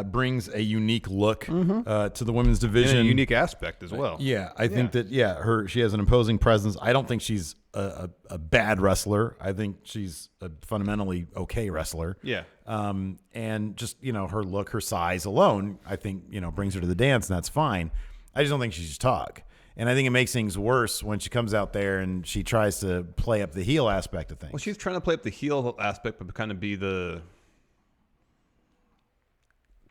brings a unique look to the women's division, and a unique aspect as well. I think that she has an imposing presence. I don't think she's a bad wrestler. I think she's a fundamentally okay wrestler. Yeah. And just, her look, her size alone, I think, brings her to the dance, and that's fine. I just don't think she should talk. And I think it makes things worse when she comes out there and she tries to play up the heel aspect of things. Well, she's trying to play up the heel aspect, but kind of be the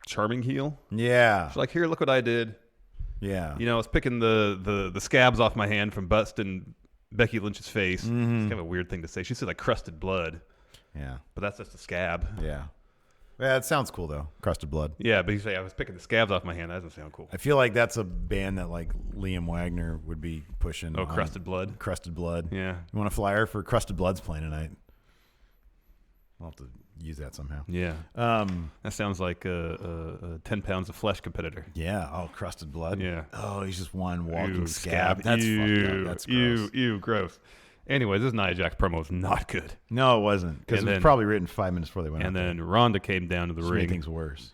charming heel. Yeah. She's like, here, look what I did. Yeah. I was picking the scabs off my hand from busting Becky Lynch's face. Mm-hmm. It's kind of a weird thing to say. She said like crusted blood. Yeah. But that's just a scab. Yeah. Yeah, it sounds cool though. Crusted blood. Yeah, but you say I was picking the scabs off my hand. That doesn't sound cool. I feel like that's a band that like Liam Wagner would be pushing. Oh, Crusted Blood. Crusted Blood. Yeah. You want a flyer for Crusted Blood's playing tonight? I'll have to use that somehow. Yeah. That sounds like a 10 pounds of flesh competitor. Yeah. Oh, Crusted Blood. Yeah. Oh, he's just one walking scab. That's fucked up. That's gross. Ew, gross. Anyway, this Nia Jax promo was not good. No, it wasn't, because it was probably written 5 minutes before they went out. And then Ronda came down to the ring. Made things worse.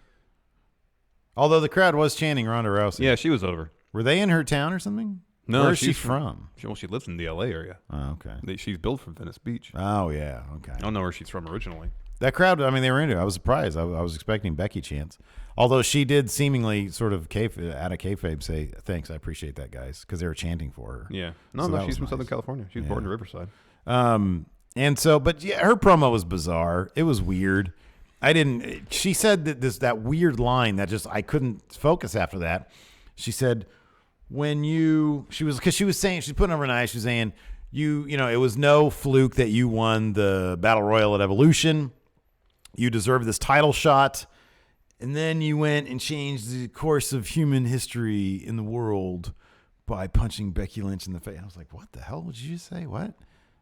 Although the crowd was chanting Ronda Rousey. Yeah, she was over. Were they in her town or something? No. Where is she from? She lives in the L.A. area. Oh, okay. She's billed from Venice Beach. Oh, yeah. Okay. I don't know where she's from originally. That crowd, I mean, they were into it. I was surprised. I was expecting Becky chants. Although she did seemingly sort of out of kayfabe say, thanks, I appreciate that, guys, because they were chanting for her. Yeah. No, she's from Southern California. She's born in Riverside. But yeah, her promo was bizarre. It was weird. She said that weird line that just, I couldn't focus after that. She said, because she was saying, she's putting over an eye, she was saying, it was no fluke that you won the Battle Royal at Evolution. You deserve this title shot. And then you went and changed the course of human history in the world by punching Becky Lynch in the face. I was like, what the hell did you just say? What?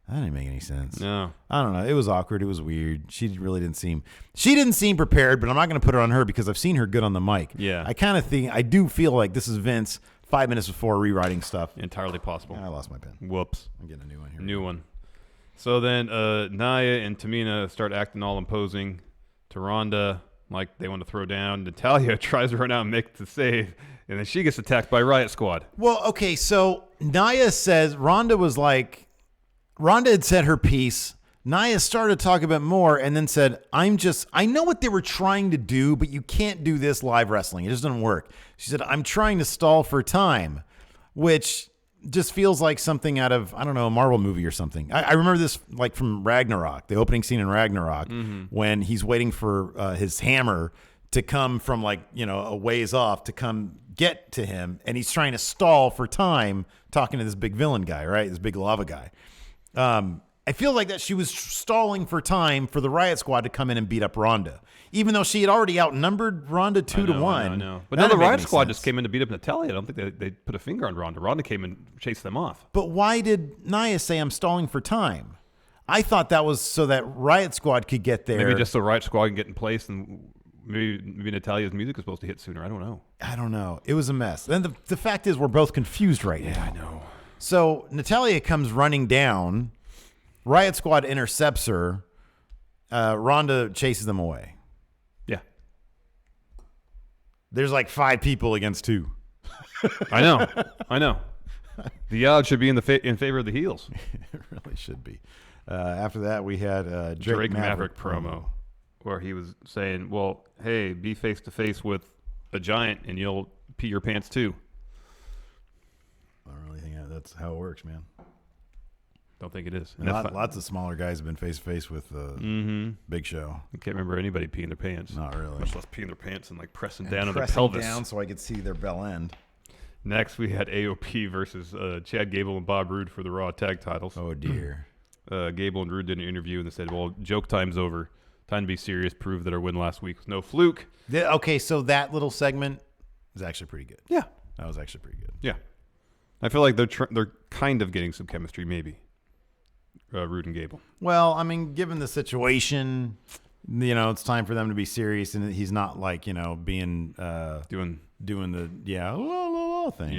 That didn't make any sense. No. I don't know. It was awkward. It was weird. She didn't seem prepared, but I'm not going to put it on her because I've seen her good on the mic. Yeah. I do feel like this is Vince 5 minutes before rewriting stuff. Entirely possible. I lost my pen. Whoops. I'm getting a new one here. New one. So then Nia and Tamina start acting all imposing to Ronda, like they want to throw down. Natalya tries to run out and make the save, and then she gets attacked by Riot Squad. Well, okay, so Nia says, Ronda had said her piece. Nia started to talk a bit more and then said, I know what they were trying to do, but you can't do this live wrestling. It just doesn't work. She said, I'm trying to stall for time, which just feels like something out of, I don't know, a Marvel movie or something. I remember this like from Ragnarok, the opening scene in Ragnarok, when he's waiting for his hammer to come from a ways off to come get to him, and he's trying to stall for time talking to this big villain guy, right? This big lava guy. I feel like that she was stalling for time for the Riot Squad to come in and beat up Ronda, even though she had already outnumbered Ronda 2-1. I know. But now the Riot Squad just came in to beat up Natalya. I don't think they put a finger on Ronda. Ronda came and chased them off. But why did Nia say I'm stalling for time? I thought that was so that Riot Squad could get there. Maybe just so Riot Squad can get in place, and maybe Natalya's music is supposed to hit sooner. I don't know. It was a mess. Then the fact is we're both confused right now. Yeah, I know. So Natalya comes running down. Riot Squad intercepts her. Ronda chases them away. Yeah. There's like 5 people against 2. I know. The odds should be in favor of the heels. It really should be. After that, we had Drake Maverick promo where he was saying, well, hey, be face-to-face with a giant and you'll pee your pants too. I don't really think that's how it works, man. Don't think it is. Lots of smaller guys have been face-to-face with Big Show. I can't remember anybody peeing their pants. Not really. Much less peeing their pants and like pressing down on the pelvis. Down so I could see their bell end. Next, we had AOP versus Chad Gable and Bob Roode for the Raw tag titles. Oh, dear. Gable and Roode did an interview and they said, well, joke time's over. Time to be serious. Prove that our win last week was no fluke. Okay, so that little segment is actually pretty good. Yeah. That was actually pretty good. Yeah. I feel like they're kind of getting some chemistry, maybe. Roode and Gable. Well, I mean, given the situation, it's time for them to be serious, and he's not like, being doing the thing.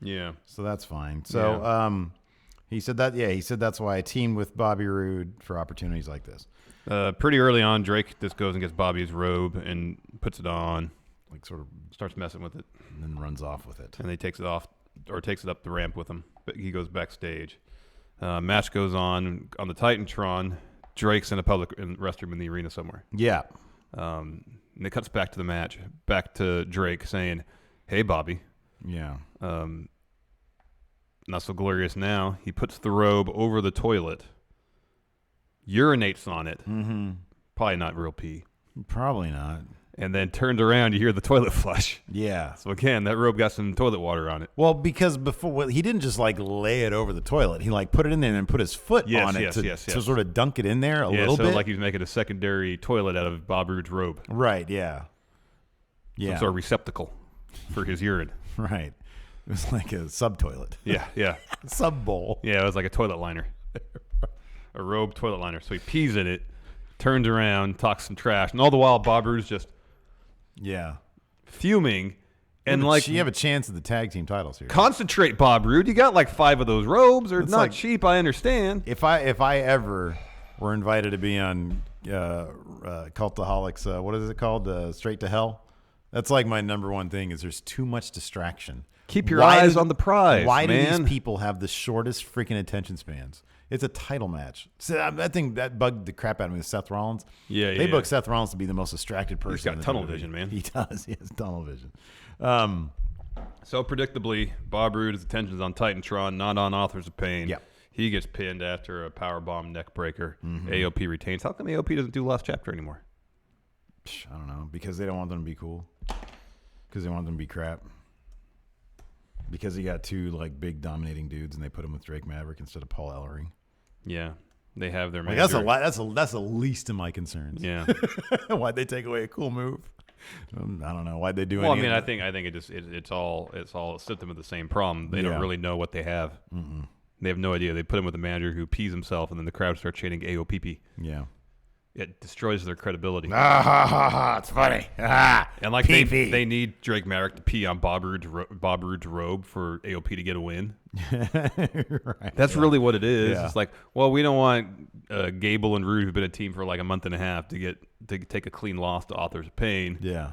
Yeah. So that's fine. So he said that. Yeah, he said that's why I teamed with Bobby Roode for opportunities like this. Pretty early on, Drake just goes and gets Bobby's robe and puts it on, like sort of starts messing with it, and then runs off with it. And he takes it off or takes it up the ramp with him. But he goes backstage. Match goes on the Titantron. Drake's in a public restroom in the arena somewhere. Yeah. And it cuts back to the match. Back to Drake saying, hey, Bobby. Yeah. Not so glorious now. He puts the robe over the toilet, urinates on it. Mm-hmm. Probably not real pee. Probably not. And then turns around, you hear the toilet flush. Yeah. So again, that robe got some toilet water on it. Well, because before he didn't just like lay it over the toilet. He like put it in there and then put his foot on it to sort of dunk it in there a little bit. Like he was making a secondary toilet out of Bob Roode's robe. Right. Yeah. Yeah. Some sort of receptacle for his urine. Right. It was like a sub toilet. Yeah. Sub bowl. Yeah, it was like a toilet liner. A robe toilet liner. So he pees in it, turns around, talks some trash, and all the while Bob Roode's just fuming. And you have a chance at the tag team titles here. Concentrate, Bob Roode. You got like 5 of those robes. They're not cheap, I understand. If I ever were invited to be on Cultaholics, what is it called? Straight to Hell. That's like my number one thing is there's too much distraction. Keep your eyes on the prize, Why man. do these people have the shortest freaking attention spans? It's a title match. So that thing that bugged the crap out of me with Seth Rollins. They booked Seth Rollins to be the most distracted person. He's got tunnel vision, man. He does. He has tunnel vision. So predictably, Bob Roode's attention's on Titantron, not on Authors of Pain. Yep. He gets pinned after a powerbomb neck breaker. AOP retains. How come AOP doesn't do Last Chapter anymore? I don't know. Because they don't want them to be cool. Because they want them to be crap. Because he got 2 like big dominating dudes, and they put him with Drake Maverick instead of Paul Ellering. Yeah, they have their like, manager. That's the least of my concerns. Yeah. Why'd they take away a cool move? I don't know. Why'd they do? Well, I mean, I think it's all a symptom of the same problem. They don't really know what they have. Mm-mm. They have no idea. They put him with a manager who pees himself, and then the crowd starts chanting AOPP. Yeah. It destroys their credibility. It's funny. And like they need Drake Maverick to pee on Bob Roode's robe for AOP to get a win. Right. That's really what it is. Yeah. It's like, well, we don't want Gable and Roode, who've been a team for like a month and a half, to take a clean loss to Authors of Pain. Yeah.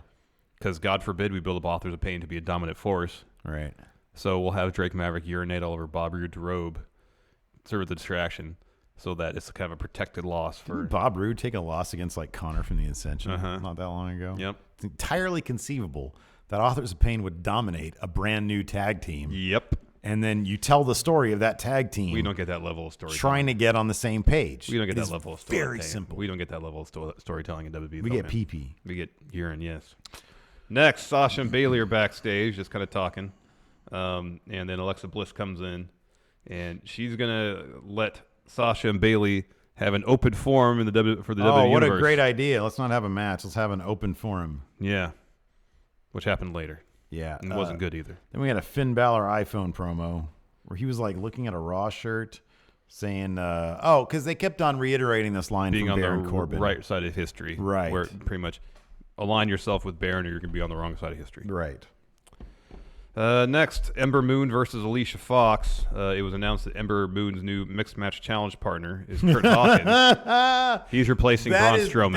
Because God forbid we build up Authors of Pain to be a dominant force. Right. So we'll have Drake Maverick urinate all over Bob Roode's robe, serve the distraction, so that it's kind of a protected loss for. Didn't Bob Roode take a loss against like Connor from the Ascension not that long ago? Yep. It's entirely conceivable that Authors of Pain would dominate a brand new tag team. Yep. And then you tell the story of that tag team. We don't get that level of storytelling. Trying to get on the same page. We don't get that level of storytelling. Very simple. We don't get that level of storytelling in WWE. We get pee-pee. We get urine, yes. Next, Sasha and Bayley are backstage, just kind of talking. And then Alexa Bliss comes in, and she's going to let Sasha and Bayley have an open forum in for the WWE Oh, what universe. a great idea. Let's not have a match. Let's have an open forum. Yeah. Which happened later. Yeah. And it wasn't good either. Then we had a Finn Balor iPhone promo where he was like looking at a Raw shirt saying, because they kept on reiterating this line being from on Baron the Corbin. right side of history. Right. Where pretty much align yourself with Baron or you're going to be on the wrong side of history. Right. Next, Ember Moon versus Alicia Fox. It was announced that Ember Moon's new mixed match challenge partner is Kurt Hawkins. He's replacing Braun Strowman.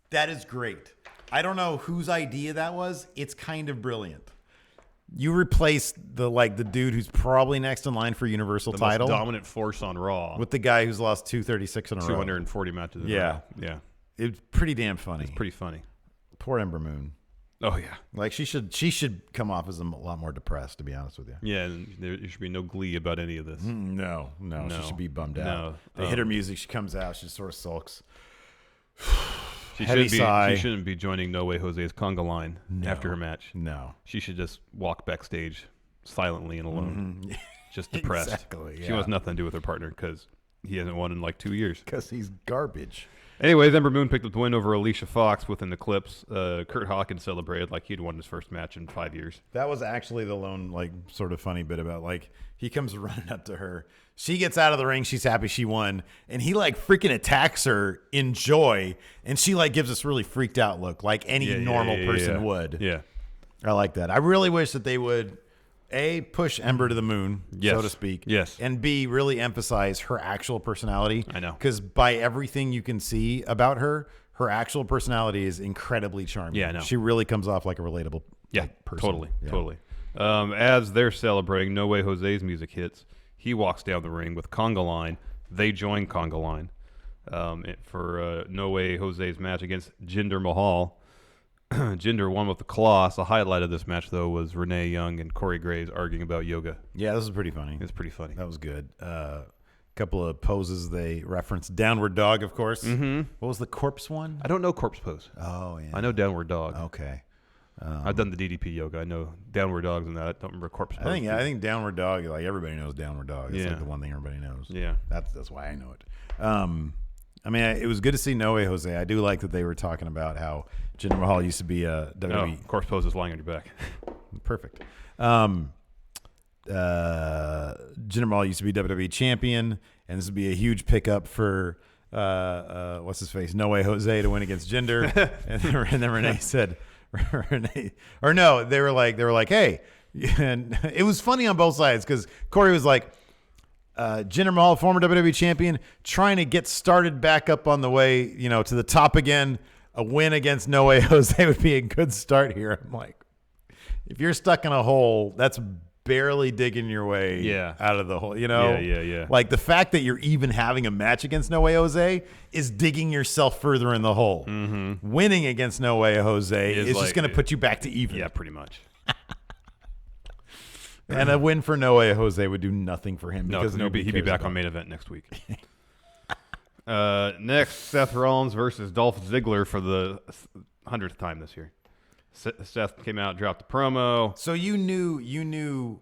That is great. I don't know whose idea that was. It's kind of brilliant. You replace the dude who's probably next in line for Universal title, most dominant force on Raw, with the guy who's lost 236 in a row, 240 matches. In a row. Yeah. It's pretty damn funny. It's pretty funny. Poor Ember Moon. Oh yeah, like she should come off as a lot more depressed, to be honest with you. Yeah, and there should be no glee about any of this. No, she should be bummed out. No. They hit her music, she comes out, she sort of sulks. She shouldn't be joining No Way Jose's conga line after her match. No. She should just walk backstage silently and alone. Mm-hmm. Just depressed. Exactly, She wants nothing to do with her partner because he hasn't won in like 2 years. Because he's garbage. Anyways, Ember Moon picked up the win over Alicia Fox within the clips. Kurt Hawkins celebrated like he'd won his first match in 5 years. That was actually the lone sort of funny bit about he comes running up to her. She gets out of the ring. She's happy she won. And he freaking attacks her in joy. And she gives this really freaked out look like any normal person would. Yeah. I like that. I really wish that they would, A, push Ember to the moon, so to speak. Yes. And B, really emphasize her actual personality. I know. Because by everything you can see about her, her actual personality is incredibly charming. Yeah, I know. She really comes off like a relatable person. Totally. As they're celebrating, No Way Jose's music hits. He walks down the ring with Conga Line. They join Conga Line for No Way Jose's match against Jinder Mahal. Jinder won with the Colossus. The highlight of this match, though, was Renee Young and Corey Graves arguing about yoga. Yeah, this was pretty funny. It's pretty funny. That was good. Couple of poses they referenced. Downward Dog, of course. Mm-hmm. What was the corpse one? I don't know corpse pose. Oh, yeah. I know Downward Dog. Okay. I've done the DDP yoga. I know Downward Dogs and that. I don't remember corpse pose. I think Downward Dog, everybody knows Downward Dog. It's the one thing everybody knows. Yeah. That's why I know it. It was good to see No Way Jose. I do like that they were talking about how Jinder Mahal used to be a WWE. Corpse pose is lying on your back. Perfect. Jinder Mahal used to be WWE champion, and this would be a huge pickup for what's his face, No Way Jose, to win against Jinder. and then Renee said, they were like, hey, and it was funny on both sides because Corey was like, Jinder Mahal, former WWE champion, trying to get started back up on the way, to the top again. A win against No Way Jose would be a good start here. I'm like, if you're stuck in a hole, that's barely digging your way out of the hole, Yeah. Like the fact that you're even having a match against No Way Jose is digging yourself further in the hole. Mm-hmm. Winning against No Way Jose is just going to put you back to even. Yeah, pretty much. And a win for No Way Jose would do nothing for him because he'd be back on main event next week. Next, Seth Rollins versus Dolph Ziggler for the 100th time this year. Seth came out, dropped a promo. So you knew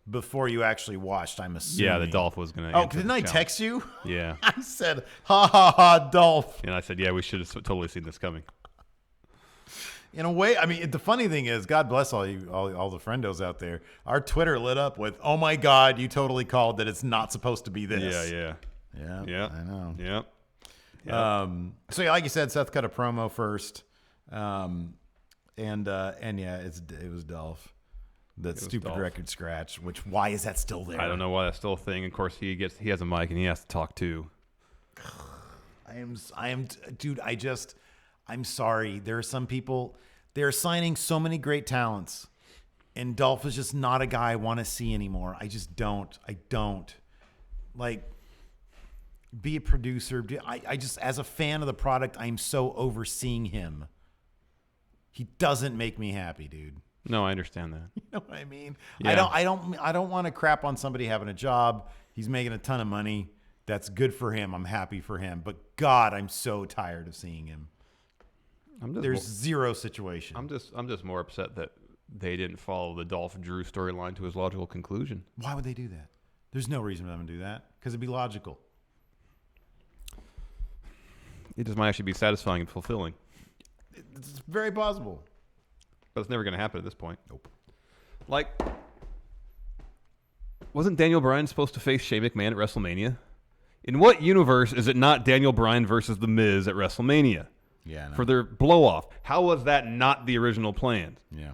before you actually watched, I'm assuming. Yeah, that Dolph was going to. Oh, didn't I text you? Yeah. I said, ha ha ha, Dolph. And I said, yeah, we should have totally seen this coming. In a way, the funny thing is, God bless all the friendos out there. Our Twitter lit up with, oh my God, you totally called that it's not supposed to be this. Yeah. I know. Yeah. So like you said, Seth cut a promo first. And it was Dolph. That stupid Dolph. record scratch, why is that still there? I don't know why that's still a thing. Of course, he has a mic and he has to talk too. Dude, I'm sorry. There are some people, they're signing so many great talents, and Dolph is just not a guy I want to see anymore. I just don't. Be a producer. I just, as a fan of the product, I'm so overseeing him. He doesn't make me happy, dude. No, I understand that. You know what I mean? Yeah. I don't want to crap on somebody having a job. He's making a ton of money. That's good for him. I'm happy for him. But God, I'm so tired of seeing him. There's zero situation. I'm just more upset that they didn't follow the Dolph Drew storyline to his logical conclusion. Why would they do that? There's no reason for them to do that because it'd be logical. It just might actually be satisfying and fulfilling. It's very possible. But it's never going to happen at this point. Nope. Wasn't Daniel Bryan supposed to face Shane McMahon at WrestleMania? In what universe is it not Daniel Bryan versus The Miz at WrestleMania? Yeah. For their blow-off. How was that not the original plan? Yeah.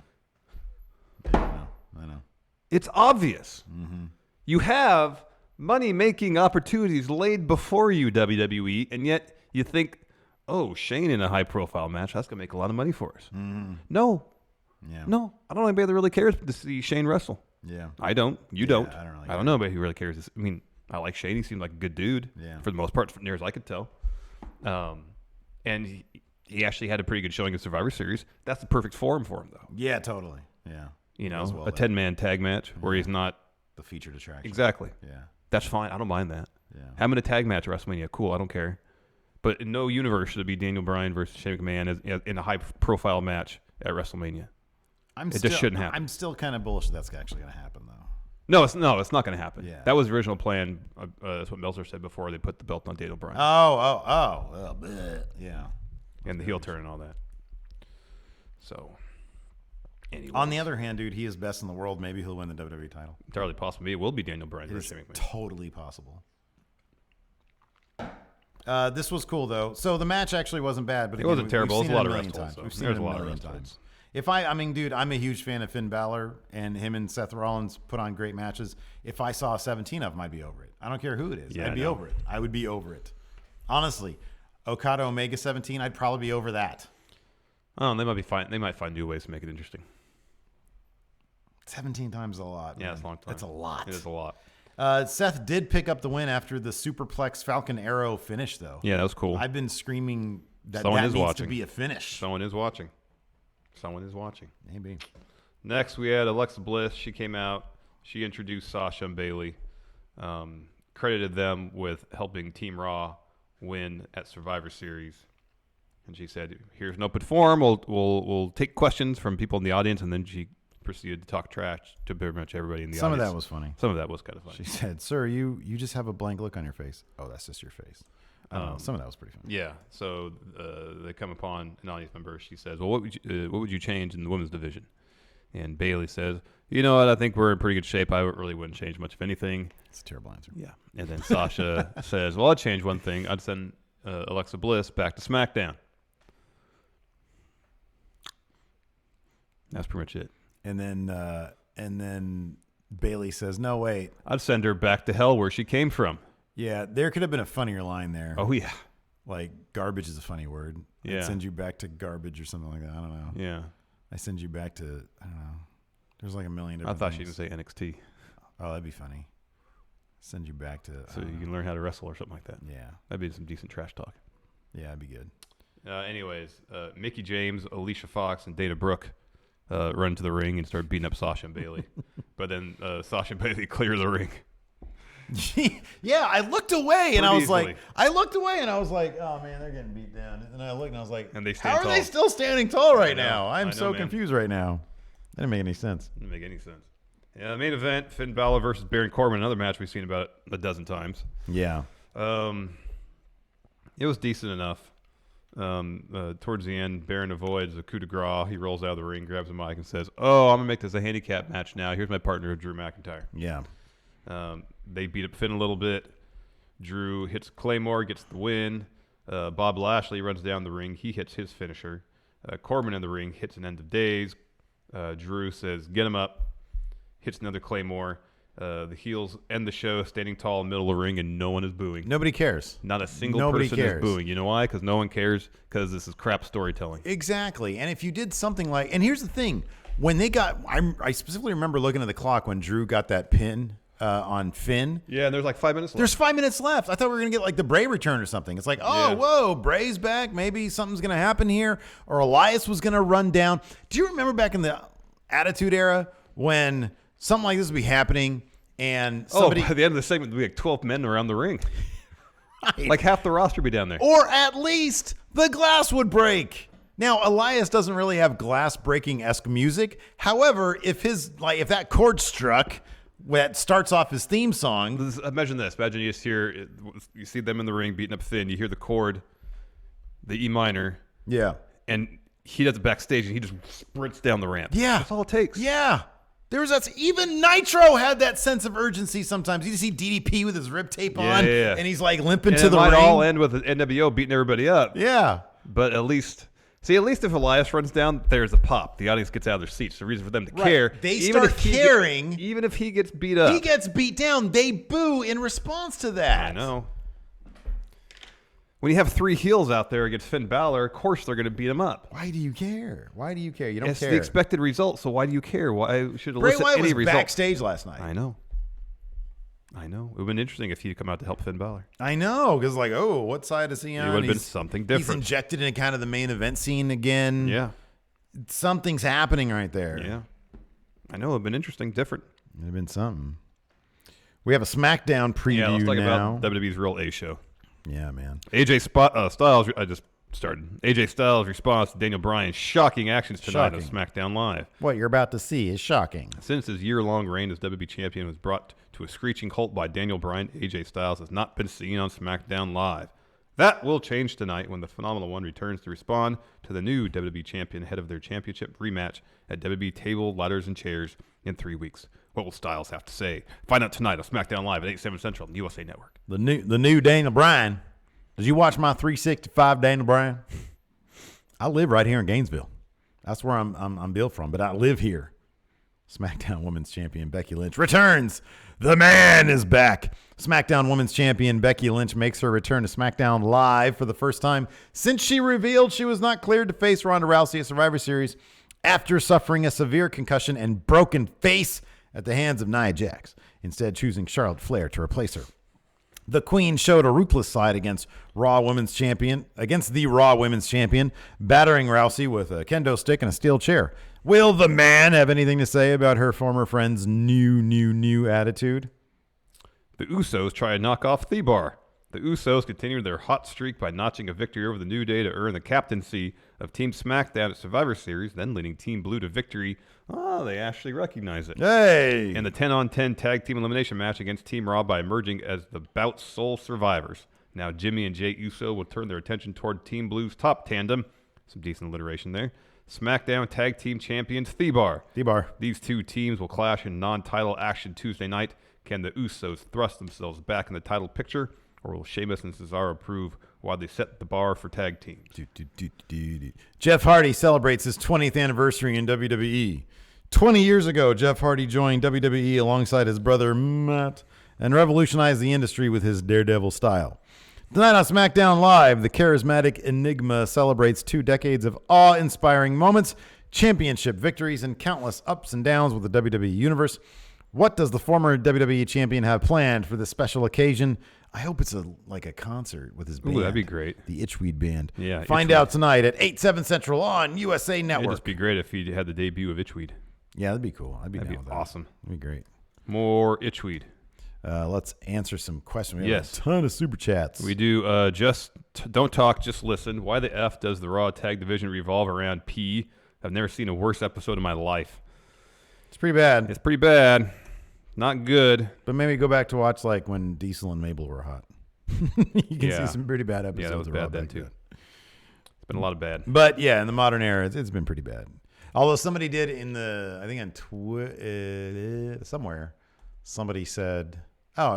I know. It's obvious. Mm-hmm. You have money-making opportunities laid before you, WWE, and yet you think, oh, Shane in a high-profile match, that's going to make a lot of money for us. Mm-hmm. No. Yeah. No, I don't know anybody that really cares to see Shane wrestle. Yeah. I don't. You don't. I don't really I don't know anybody who really cares. I mean, I like Shane. He seemed like a good dude. Yeah. For the most part, near as I could tell. And he actually had a pretty good showing in Survivor Series. That's the perfect forum for him, though. Yeah, totally. Yeah. You know, a 10-man tag match where he's not the featured attraction. Exactly. Yeah. That's fine. I don't mind that. Yeah. Have him in a tag match at WrestleMania. Cool. I don't care. But in no universe should it be Daniel Bryan versus Shane McMahon in a high-profile match at WrestleMania. It just shouldn't happen. I'm still kind of bullish that's actually going to happen, though. No, it's not going to happen. Yeah. That was the original plan. That's what Meltzer said before they put the belt on Daniel Bryan. Yeah. And the heel turn and all that. So, anyway. On the other hand, dude, he is best in the world. Maybe he'll win the WWE title. Entirely possible. It will be Daniel Bryan versus Shane McMahon. Totally possible. This was cool, though. So the match actually wasn't bad, but it wasn't terrible. It was a lot of wrestles. There's a lot of wrestles. I mean, dude, I'm a huge fan of Finn Balor, and him and Seth Rollins put on great matches. If I saw 17 of them, I'd be over it. I don't care who it is. Yeah, I'd be over it. I would be over it. Honestly, Okada Omega 17, I'd probably be over that. Oh, they might be fine. They might find new ways to make it interesting. 17 times is a lot. Yeah, it's a long time. That's a lot. It is a lot. Seth did pick up the win after the Superplex Falcon Arrow finish, though. Yeah, that was cool. I've been screaming that Someone that is needs watching. to be a finish. Someone is watching. Someone is watching. Maybe. Next, we had Alexa Bliss. She came out. She introduced Sasha and Bayley. Credited them with helping Team Raw win at Survivor Series. And she said, "Here's an open forum. We'll take questions from people in the audience." And then she proceeded to talk trash to pretty much everybody in the audience. Some of that was funny. Some of that was kind of funny. She said, "Sir, you just have a blank look on your face." Oh, that's just your face. Some of that was pretty funny. Yeah. So they come upon an audience member. She says, "Well, what would you change in the women's division?" And Bayley says, "You know what? I think we're in pretty good shape. I really wouldn't change much of anything." It's a terrible answer. Yeah. And then Sasha says, "Well, I'd change one thing. I'd send Alexa Bliss back to SmackDown." That's pretty much it. And then Bayley says, "No, wait. I'd send her back to hell where she came from." Yeah, there could have been a funnier line there. Oh, yeah. Like, garbage is a funny word. Yeah. I'd send you back to garbage or something like that. I don't know. Yeah. I send you back to, I don't know. There's like a million different I thought things. she didn't say NXT. Oh, that'd be funny. Send you back to. So you can learn how to wrestle or something like that. Yeah. That'd be some decent trash talk. Yeah, that'd be good. Anyways, Mickie James, Alicia Fox, and Dana Brooke run to the ring and start beating up Sasha and Bayley. But then Sasha and Bayley clear the ring. Yeah, I looked away and I was like, oh man, they're getting beat down. And I looked and I was like, and they how are they still standing tall right now? I'm so confused right now. That didn't make any sense. Didn't make any sense. Yeah, the main event, Finn Balor versus Baron Corbin, another match we've seen about a dozen times. Yeah. It was decent enough. Towards the end, Baron avoids a coup de grace. He rolls out of the ring, grabs a mic, and says, "Oh, I'm going to make this a handicap match now. Here's my partner, Drew McIntyre." Yeah. They beat up Finn a little bit. Drew hits Claymore, gets the win. Bob Lashley runs down the ring. He hits his finisher. Corbin in the ring hits an End of Days. Drew says, "Get him up." Hits another Claymore. The heels end the show standing tall in the middle of the ring, and no one is booing. Nobody cares. Not a single person is booing. You know why? Because no one cares, because this is crap storytelling. Exactly. And if you did something like, and here's the thing, when they got, I specifically remember looking at the clock when Drew got that pin on Finn. Yeah, and there's like 5 minutes left. There's 5 minutes left. I thought we were going to get like the Bray return or something. It's like, whoa, Bray's back. Maybe something's going to happen here. Or Elias was going to run down. Do you remember back in the Attitude Era when something like this would be happening and somebody... by the end of the segment, there'd be like 12 men around the ring. Right. Like half the roster would be down there. Or at least the glass would break. Now, Elias doesn't really have glass-breaking-esque music. However, if that chord struck... that starts off his theme song. Imagine this. Imagine you just hear, you see them in the ring beating up Finn. You hear the chord, the E minor. Yeah. And he does it backstage, and he just sprints down the ramp. Yeah. That's all it takes. Yeah. Even Nitro had that sense of urgency sometimes. You just see DDP with his rib tape on, and he's like limping to the ring. It might all end with the NWO beating everybody up. Yeah. But at least if Elias runs down, there's a pop. The audience gets out of their seats. The reason for them to care. They start caring. Even if he gets beat up. He gets beat down. They boo in response to that. I know. When you have 3 heels out there against Finn Balor, of course they're going to beat him up. Why do you care? Why do you care? You don't It's care. the expected result, so why do you care? Why should Bray elicit Wyatt any was result? backstage last night. I know. It would have been interesting if he'd come out to help Finn Balor. I know, because what side is he on? It would have been something different. He's injected into kind of the main event scene again. Yeah. Something's happening right there. Yeah. I know. It would have been interesting, different. It would have been something. We have a SmackDown preview Yeah, let's talk now. about WWE's Real A show. Yeah, man. Styles, I just started. AJ Styles' response to Daniel Bryan's shocking actions tonight on SmackDown Live. What you're about to see is shocking. Since his year-long reign as WWE champion was brought to a screeching halt by Daniel Bryan, AJ Styles has not been seen on SmackDown Live. That will change tonight when the Phenomenal One returns to respond to the new WWE champion ahead of their championship rematch at WWE Table, Ladders, and Chairs in 3 weeks. What will Styles have to say? Find out tonight on SmackDown Live at 8, 7 Central on the USA Network. The new Daniel Bryan. Did you watch my 365 Daniel Bryan? I live right here in Gainesville. That's where I'm billed from, but I live here. SmackDown Women's Champion Becky Lynch returns. The man is back. SmackDown Women's Champion Becky Lynch makes her return to SmackDown Live for the first time since she revealed she was not cleared to face Ronda Rousey at Survivor Series after suffering a severe concussion and broken face at the hands of Nia Jax, instead choosing Charlotte Flair to replace her. The Queen showed a ruthless side against the Raw Women's Champion, battering Rousey with a kendo stick and a steel chair. Will the man have anything to say about her former friend's new attitude? The Usos try to knock off Thebar. The Usos continue their hot streak by notching a victory over the New Day to earn the captaincy of Team SmackDown at Survivor Series, then leading Team Blue to victory. They actually recognize it. Hey! And the 10-on-10 tag team elimination match against Team Raw by emerging as the Bout's sole survivors. Now Jimmy and Jay Uso will turn their attention toward Team Blue's top tandem. Some decent alliteration there. SmackDown Tag Team Champions Thebar. These two teams will clash in non-title action Tuesday night. Can the Usos thrust themselves back in the title picture, or will Sheamus and Cesaro prove why they set the bar for tag teams? Jeff Hardy celebrates his 20th anniversary in WWE. 20 years ago, Jeff Hardy joined WWE alongside his brother Matt and revolutionized the industry with his daredevil style. Tonight on SmackDown Live, the charismatic Enigma celebrates 2 decades of awe-inspiring moments, championship victories, and countless ups and downs with the WWE Universe. What does the former WWE champion have planned for this special occasion? I hope it's like a concert with his band. Ooh, that'd be great. The Itchweed Band. Yeah. Find out tonight at 8, 7 Central on USA Network. It'd just be great if he had the debut of Itchweed. Yeah, that'd be cool. That'd be awesome. That'd be great. More Itchweed. Let's answer some questions. We have a ton of super chats. We do. Don't talk, just listen. Why the F does the Raw Tag Division revolve around P? I've never seen a worse episode in my life. It's pretty bad. It's pretty bad. Not good. But maybe go back to watch like when Diesel and Mabel were hot. You can see some pretty bad episodes. Yeah, that was of bad Raw then back too. then. It's been a lot of bad. But yeah, in the modern era, it's been pretty bad. Although somebody did I think on Twitter, somewhere, somebody said,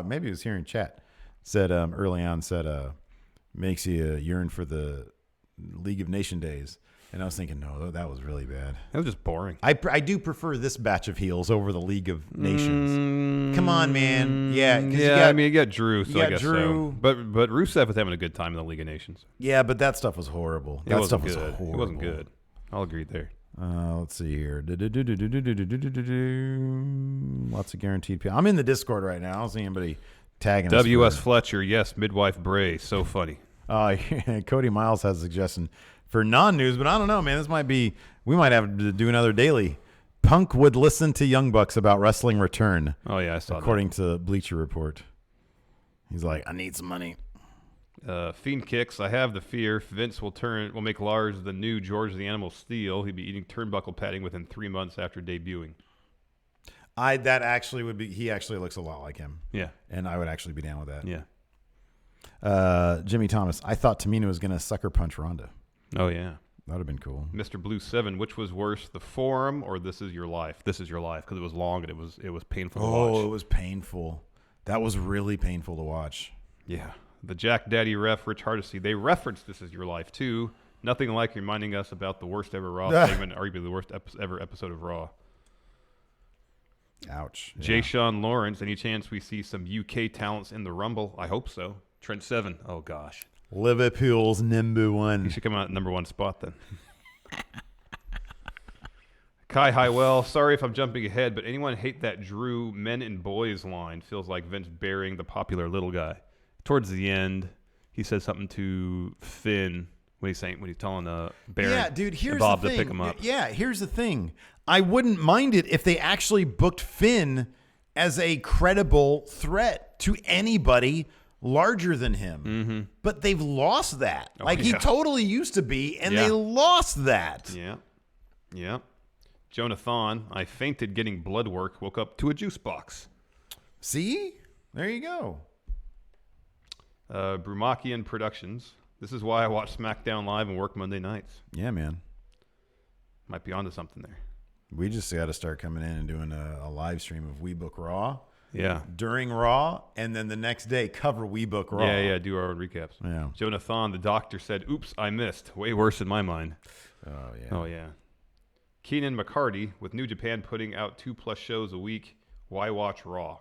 maybe it was here in chat, said early on, makes you yearn for the League of Nation days. And I was thinking, no, that was really bad. That was just boring. I do prefer this batch of heels over the League of Nations. Come on, man. Yeah. You got Drew, so I guess Drew. so. But Rusev was having a good time in the League of Nations. Yeah, but that stuff was horrible. That stuff was horrible. It wasn't good. I'll agree there. Let's see here. Lots of guaranteed people. I'm in the Discord right now. I don't see anybody tagging us. W.S. Fletcher, yes, midwife Bray. So funny. Cody Miles has a suggestion for non-news, but I don't know, man. We might have to do another daily. Punk would listen to Young Bucks about wrestling return. Oh, yeah, I saw according to Bleacher Report. He's like, I need some money. Fiend Kicks, I have the fear Vince will make Lars the new George the Animal Steel. He'd be eating turnbuckle padding within 3 months after debuting. That actually would be. He actually looks a lot like him. Yeah, and I would actually be down with that. Yeah. Jimmy Thomas, I thought Tamina was gonna sucker punch Ronda. Oh yeah, that'd have been cool. Mr. Blue 7, which was worse, the Forum or This Is Your Life? This Is Your Life, because it was long and it was painful to watch. Oh, it was painful. That was really painful to watch. Yeah. The Jack Daddy ref, Rich Hardesty, they referenced This Is Your Life, too. Nothing like reminding us about the worst ever Raw segment, arguably the worst ever episode of Raw. Ouch. Jay Sean Lawrence, any chance we see some UK talents in the Rumble? I hope so. Trent 7, oh gosh. Liverpool's number You one. should come out at number 1 spot then. Kai Highwell, sorry if I'm jumping ahead, but anyone hate that Drew men and boys line? Feels like Vince burying the popular little guy. Towards the end, he said something to Finn when he's telling Baron Yeah, dude, here's and Bob the thing. to pick him up. Yeah, here's the thing. I wouldn't mind it if they actually booked Finn as a credible threat to anybody larger than him. Mm-hmm. But they've lost that. He yeah. totally used to be, and Yeah. they lost that. Yeah. Jonathan, I fainted getting blood work, woke up to a juice box. See? There you go. Brumakian Productions. This is why I watch SmackDown Live and work Monday nights. Yeah, man. Might be onto something there. We just got to start coming in and doing a live stream of We Book Raw. Yeah. During Raw, and then the next day cover We Book Raw. Yeah, do our own recaps. Yeah. Jonathan, the doctor said, oops, I missed. Way worse in my mind. Oh, yeah. Keenan McCarty, with New Japan putting out 2+ shows a week, why watch Raw?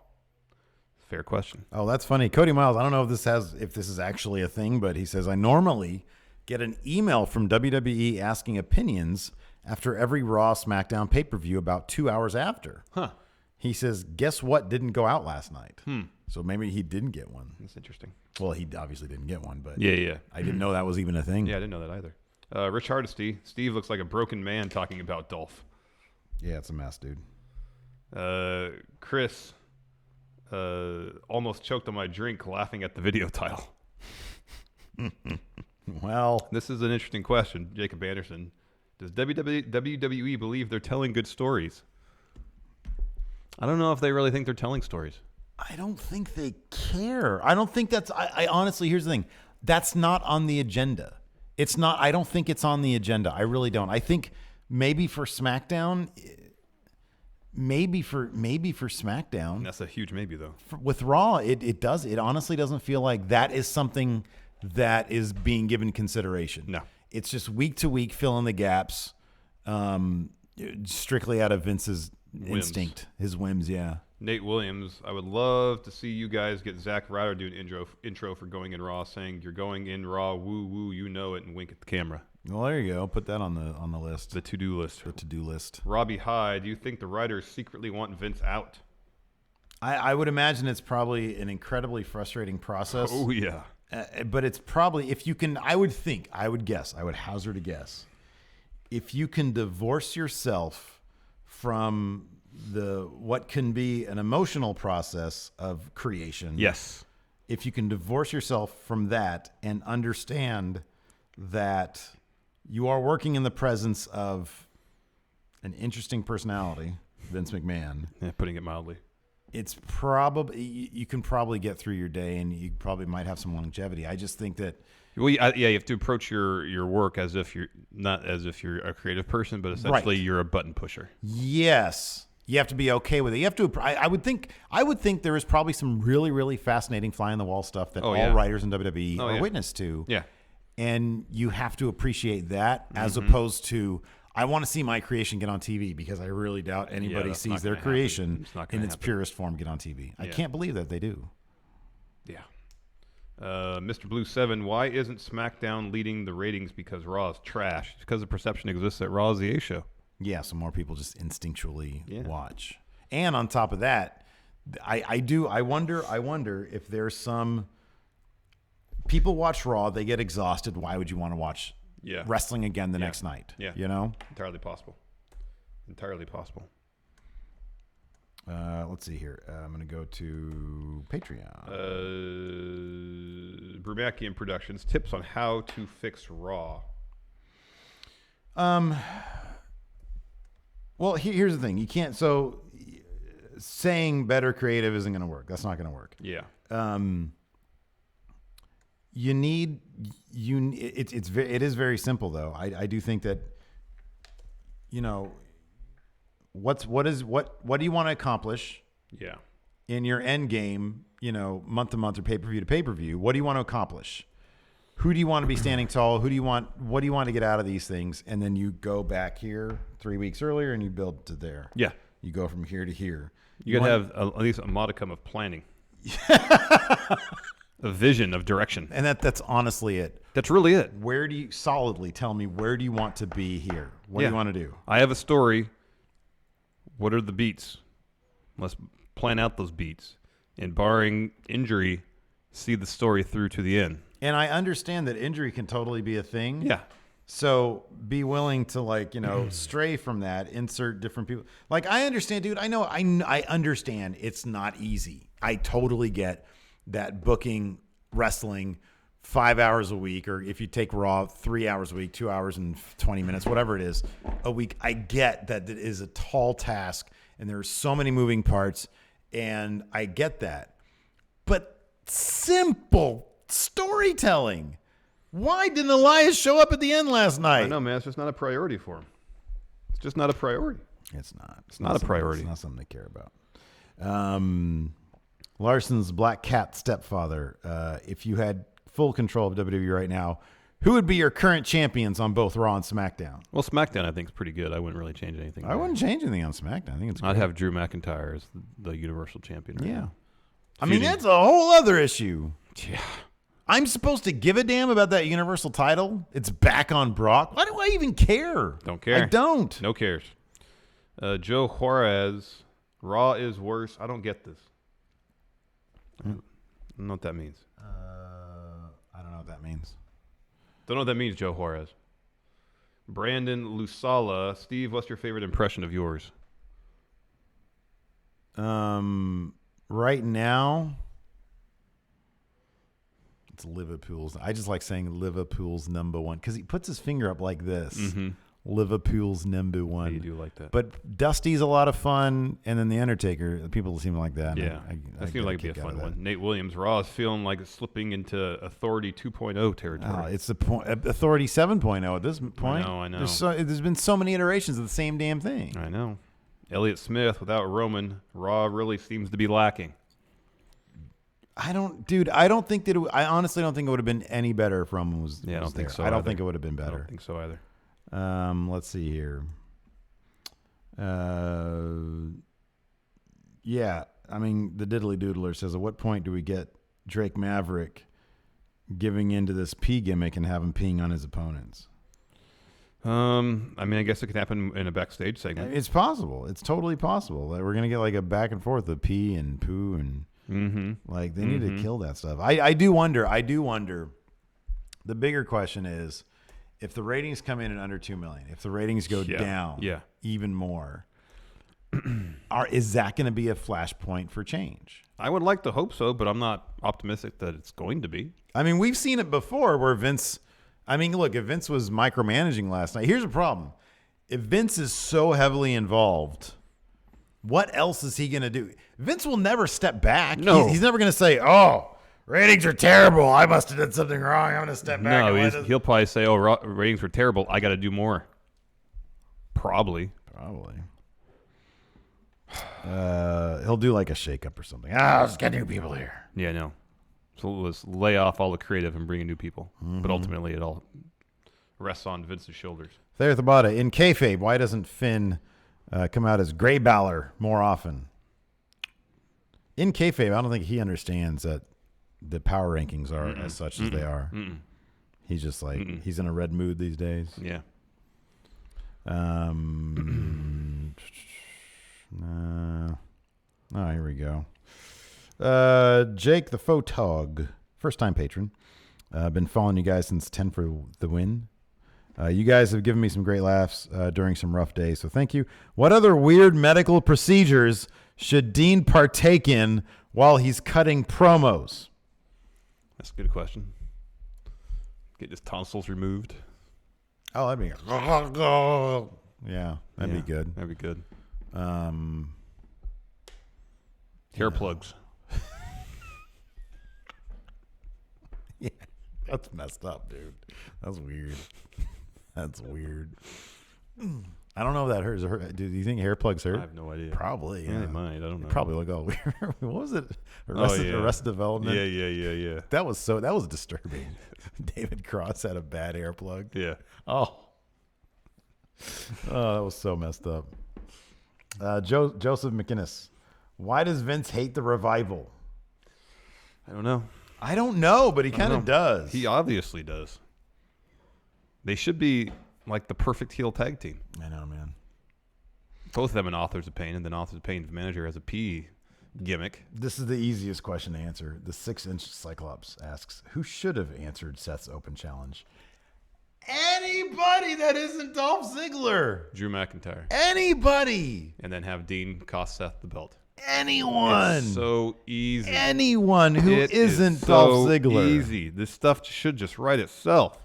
Fair question. Oh, that's funny. Cody Miles, I don't know if this is actually a thing, but he says, I normally get an email from WWE asking opinions after every Raw SmackDown pay-per-view about 2 hours after. Huh. He says, guess what didn't go out last night? So maybe he didn't get one. That's interesting. Well, he obviously didn't get one, but Yeah. I didn't know that was even a thing. Yeah, I didn't know that either. Rich Hardesty, Steve looks like a broken man talking about Dolph. Yeah, it's a mess, dude. Chris, almost choked on my drink laughing at the video title. Well, this is an interesting question. Jacob Anderson, does WWE believe they're telling good stories? I don't know if they really think they're telling stories. I don't think they care. I don't think that's, I honestly, here's the thing. That's not on the agenda. It's not, I don't think it's on the agenda. I really don't. I think maybe for SmackDown, maybe for SmackDown. That's a huge maybe though. With Raw, it honestly doesn't feel like that is something that is being given consideration. No. It's just week to week, fill in the gaps, strictly out of Vince's instinct, his whims, yeah. Nate Williams, I would love to see you guys get Zack Ryder do an intro for Going in Raw, saying you're going in Raw, woo woo, you know it, and wink at the camera. Well, there you go. Put that on the list. The to-do list. The to-do list. Robbie High, do you think the writers secretly want Vince out? I would imagine it's probably an incredibly frustrating process. Oh, yeah. But it's probably, if you can, I would hazard a guess. If you can divorce yourself from what can be an emotional process of creation. Yes. If you can divorce yourself from that and understand that you are working in the presence of an interesting personality, Vince McMahon. Yeah, putting it mildly. It's probably, you can probably get through your day and you probably might have some longevity. I just think that. Well, you have to approach your work as if you're not as if you're a creative person, but essentially you're a button pusher. Yes. You have to be okay with it. You have to. I would think there is probably some really, really fascinating fly on the wall stuff that all writers in WWE are witness to. Yeah, and you have to appreciate that as opposed to I want to see my creation get on TV because I really doubt anybody sees their creation in its purest form get on TV. I can't believe that they do. Yeah. Mr. Blue 7, why isn't SmackDown leading the ratings because Raw is trash? It's because the perception exists that Raw is the A show. Yeah, so more people just instinctually watch. And on top of that, I wonder if there's some people watch Raw, they get exhausted. Why would you want to watch wrestling again the next night? Yeah. You know? Entirely possible. Let's see here. I'm going to go to Patreon. Brumakian Productions, tips on how to fix Raw. Well, here's the thing. You can't. So saying better creative isn't going to work. That's not going to work. Yeah. It is very simple though. I do think that, you know, what do you want to accomplish? Yeah. In your end game, you know, month to month or pay-per-view to pay-per-view, what do you want to accomplish? Who do you want to be standing tall? What do you want to get out of these things? And then you go back here 3 weeks earlier and you build to there. Yeah. You go from here to here. You got to have at least a modicum of planning. a vision of direction. And that's honestly it. That's really it. Where do you solidly tell me where do you want to be here? What do you want to do? I have a story. What are the beats? Let's plan out those beats. And barring injury, see the story through to the end. And I understand that injury can totally be a thing. Yeah. So be willing to stray from that, insert different people. Like I understand, dude. I understand it's not easy. I totally get that booking wrestling 5 hours a week, or if you take Raw 3 hours a week, 2 hours and 20 minutes, whatever it is a week. I get that it is a tall task and there are so many moving parts, and I get that. But simple storytelling. Why didn't Elias show up at the end last night? I know, man. It's just not a priority for him. It's just not a priority. It's not. It's not a priority. It's not something to care about. Larson's Black Cat stepfather. If you had full control of WWE right now, who would be your current champions on both Raw and SmackDown? Well, SmackDown I think is pretty good. I wouldn't really change anything. I wouldn't change anything on SmackDown. I think it's great. I'd have Drew McIntyre as the Universal Champion right now. I mean, that's a whole other issue. Yeah. I'm supposed to give a damn about that Universal title? It's back on Brock? Why do I even care? Don't care. I don't. No cares. Joe Juarez, Raw is worse. I don't get this. I don't know what that means. I don't know what that means. Don't know what that means, Joe Juarez. Brandon Lusala. Steve, what's your favorite impression of yours? Right now, it's Liverpool's. I just like saying Liverpool's number one because he puts his finger up like this. Mm-hmm. Liverpool's number one. You do like that. But Dusty's a lot of fun, and then The Undertaker, people seem to like that. Yeah, that seems like it'd be a fun one. Nate Williams, Raw is feeling like it's slipping into Authority 2.0 territory. It's the point. Authority 7.0 at this point. I know. There's been so many iterations of the same damn thing. I know. Elliott Smith, without Roman, Raw really seems to be lacking. I honestly don't think it would have been any better if Roman was. Yeah, I don't think so. I don't think it would have been better. I don't think so either. Let's see here. Yeah, I mean, the Diddly Doodler says, at what point do we get Drake Maverick giving into this pee gimmick and have him peeing on his opponents? I mean, I guess it could happen in a backstage segment. It's possible. It's totally possible that we're gonna get like a back and forth of pee and poo and like they need to kill that stuff. I do wonder. The bigger question is, if the ratings come in at under 2 million, if the ratings go down even more, is that going to be a flashpoint for change? I would like to hope so, but I'm not optimistic that it's going to be. I mean, we've seen it before where Vince, look, if Vince was micromanaging last night, here's a problem. If Vince is so heavily involved, what else is he going to do? Vince will never step back. No. He's never going to say, ratings are terrible. I must have done something wrong. I'm going to step back. No, he'll probably say, ratings were terrible. I got to do more. Probably. He'll do like a shakeup or something. Let's get new people here. Yeah, no. So let's lay off all the creative and bring in new people. But ultimately, it all rests on Vince's shoulders. There's the bada. In kayfabe, why doesn't Finn come out as Grey Balor more often? In kayfabe, I don't think he understands that the power rankings are as such as they are. He's just like, he's in a red mood these days. Yeah. Here we go. Jake the Photog, first time patron. I've been following you guys since 10 for the win. You guys have given me some great laughs during some rough days, so thank you. What other weird medical procedures should Dean partake in while he's cutting promos? That's a good question. Get his tonsils removed. Oh, that'd be yeah, that'd be good. That'd be good. Hair plugs. Yeah, that's messed up, dude. That's weird. That's weird. I don't know if that hurts. Do you think hair plugs hurt? I have no idea. Probably. Yeah, they might. I don't know. Probably look all weird. What was it? Arrested Development. Yeah. That was disturbing. David Cross had a bad hair plug. Yeah. Oh, that was so messed up. Joseph McInnes. Why does Vince hate the revival? I don't know. I don't know, but he kind of does. He obviously does. They should be like the perfect heel tag team. I know, man. Both of them in Authors of Pain, and then Authors of Pain's manager has a P gimmick. This is the easiest question to answer. The 6-inch Cyclops asks, who should have answered Seth's open challenge? Anybody that isn't Dolph Ziggler. Drew McIntyre. Anybody. And then have Dean cost Seth the belt. Anyone. It's so easy. Anyone who isn't so Dolph Ziggler. Easy. This stuff should just write itself.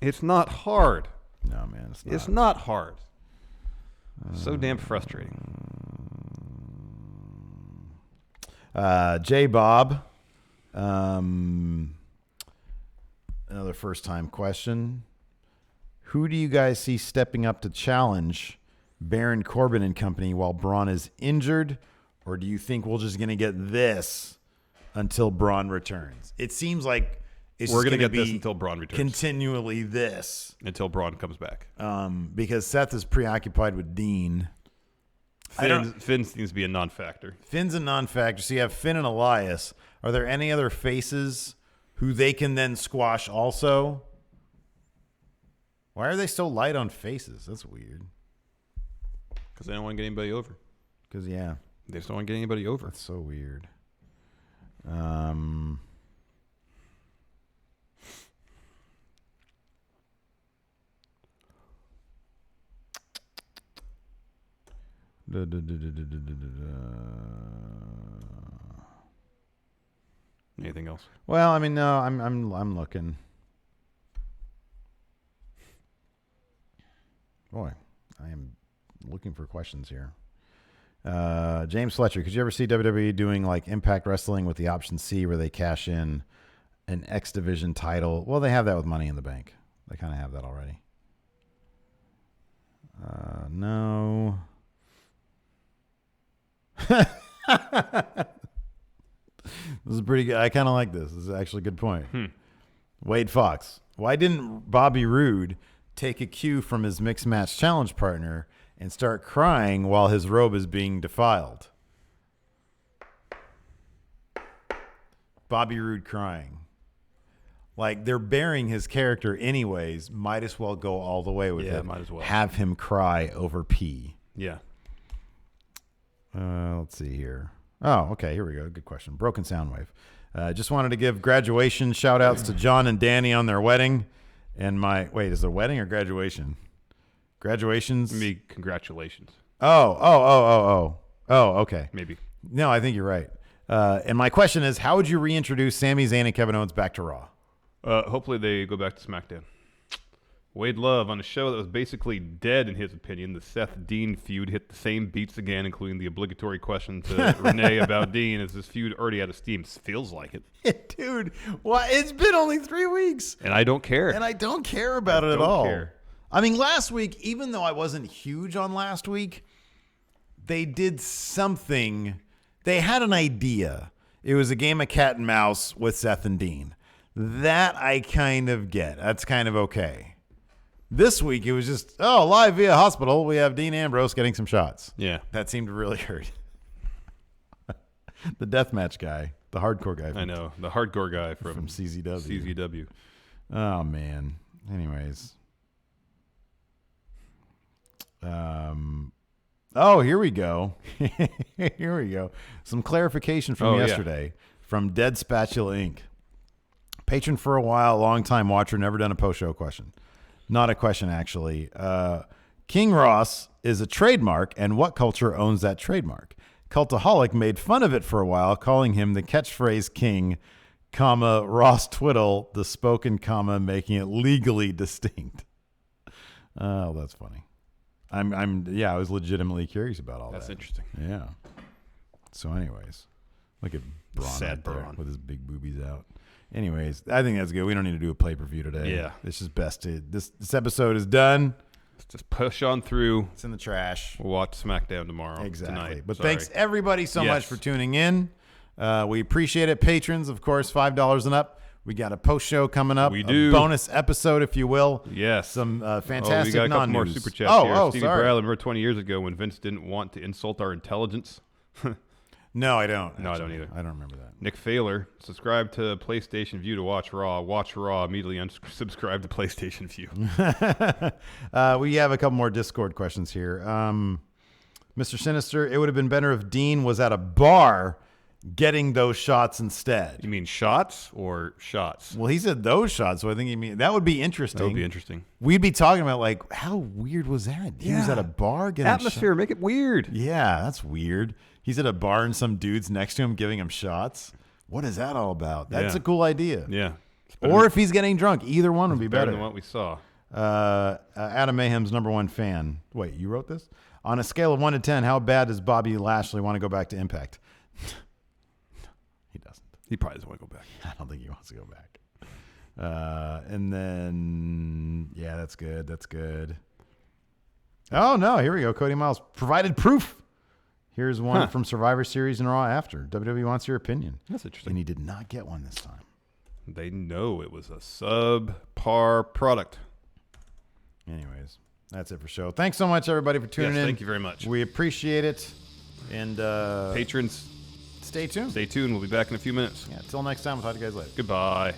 It's not hard. No, man, it's not. It's not hard. So damn frustrating. J Bob. Another first-time question. Who do you guys see stepping up to challenge Baron Corbin and company while Braun is injured? Or do you think we're just going to get this until Braun returns? It seems like we're going to get this until Braun returns. Continually this. Until Braun comes back. Because Seth is preoccupied with Dean. Finn seems to be a non-factor. Finn's a non-factor. So you have Finn and Elias. Are there any other faces who they can then squash also? Why are they so light on faces? That's weird. Because they don't want to get anybody over. Because, yeah. They just don't want to get anybody over. That's so weird. Anything else? Well, I mean, no, I'm looking. Boy, I am looking for questions here. James Fletcher, could you ever see WWE doing like Impact Wrestling with the option C where they cash in an X Division title? Well, they have that with Money in the Bank. They kind of have that already. No. This is pretty good. I kind of like this. This is actually a good point. Wade Fox. Why didn't Bobby Roode take a cue from his mixed match challenge partner and start crying while his robe is being defiled? Bobby Roode crying. Like, they're burying his character anyways. Might as well go all the way with it. Might as well. Have him cry over pee. Yeah. Let's see here. Oh, okay. Here we go. Good question. Broken Soundwave. Just wanted to give graduation shout outs to John and Danny on their wedding. And wait, is it a wedding or graduation? Graduations? Maybe congratulations. Oh, okay. Maybe. No, I think you're right. And my question is, how would you reintroduce Sami Zayn and Kevin Owens back to Raw? Hopefully they go back to SmackDown. Wade Love, on a show that was basically dead in his opinion, the Seth Dean feud hit the same beats again, including the obligatory question to Renee about Dean. Is this feud already out of steam? Feels like it. Dude, why? It's been only 3 weeks. And I don't care. And I don't care about it at all. I mean, last week, even though I wasn't huge on last week, they did something. They had an idea. It was a game of cat and mouse with Seth and Dean. That I kind of get. That's kind of okay. This week, it was just, live via hospital, we have Dean Ambrose getting some shots. Yeah. That seemed to really hurt. The deathmatch guy, the hardcore guy. I know, the hardcore guy from CZW. Oh, man. Anyways. Here we go. Here we go. Some clarification from yesterday from Dead Spatula Inc. Patron for a while, long-time watcher, never done a post-show question. Not a question, actually. King Ross is a trademark, and what culture owns that trademark? Cultaholic made fun of it for a while, calling him the catchphrase king, comma, Ross Twiddle, the spoken comma, making it legally distinct. Oh, that's funny. I was legitimately curious about all that. That's interesting. Yeah. So anyways, look at Braun Sad right there Braun. with his big boobies out. Anyways, I think that's good. We don't need to do a pay-per-view today. Yeah. It's just best to... This episode is done. Let's just push on through. It's in the trash. We'll watch SmackDown tomorrow. Exactly. Tonight. But Sorry. thanks, everybody, so much for tuning in. We appreciate it. Patrons, of course, $5 and up. We got a post-show coming up. We do. A bonus episode, if you will. Yes. Some fantastic we got a couple more non-news. super chats here. Stevie sorry. Bradley, remember 20 years ago when Vince didn't want to insult our intelligence? No, I don't. No, I don't either. I don't remember that. Nick Failer, subscribe to PlayStation View to watch Raw. Watch Raw, immediately unsubscribe to PlayStation View. We have a couple more Discord questions here. Mr. Sinister, it would have been better if Dean was at a bar getting those shots instead. You mean shots or shots? Well, he said those shots, so I think he mean that would be interesting. That would be interesting. We'd be talking about, like, how weird was that? He was at a bar getting atmosphere, make it weird. Yeah, that's weird. He's at a bar and some dude's next to him giving him shots. What is that all about? That's a cool idea. Yeah. Or if he's getting drunk, either one would be better than what we saw. Adam Mayhem's #1 fan. Wait, you wrote this? On a scale of 1 to 10, how bad does Bobby Lashley want to go back to Impact? He doesn't. He probably doesn't want to go back. I don't think he wants to go back. And then, yeah, that's good. That's good. Oh, no, here we go. Cody Miles provided proof. Here's one from Survivor Series and Raw after. WWE wants your opinion. That's interesting. And he did not get one this time. They know it was a subpar product. Anyways, that's it for show. Thanks so much, everybody, for tuning in. Thank you very much. We appreciate it. And patrons, stay tuned. Stay tuned. We'll be back in a few minutes. Yeah, until next time, we'll talk to you guys later. Goodbye.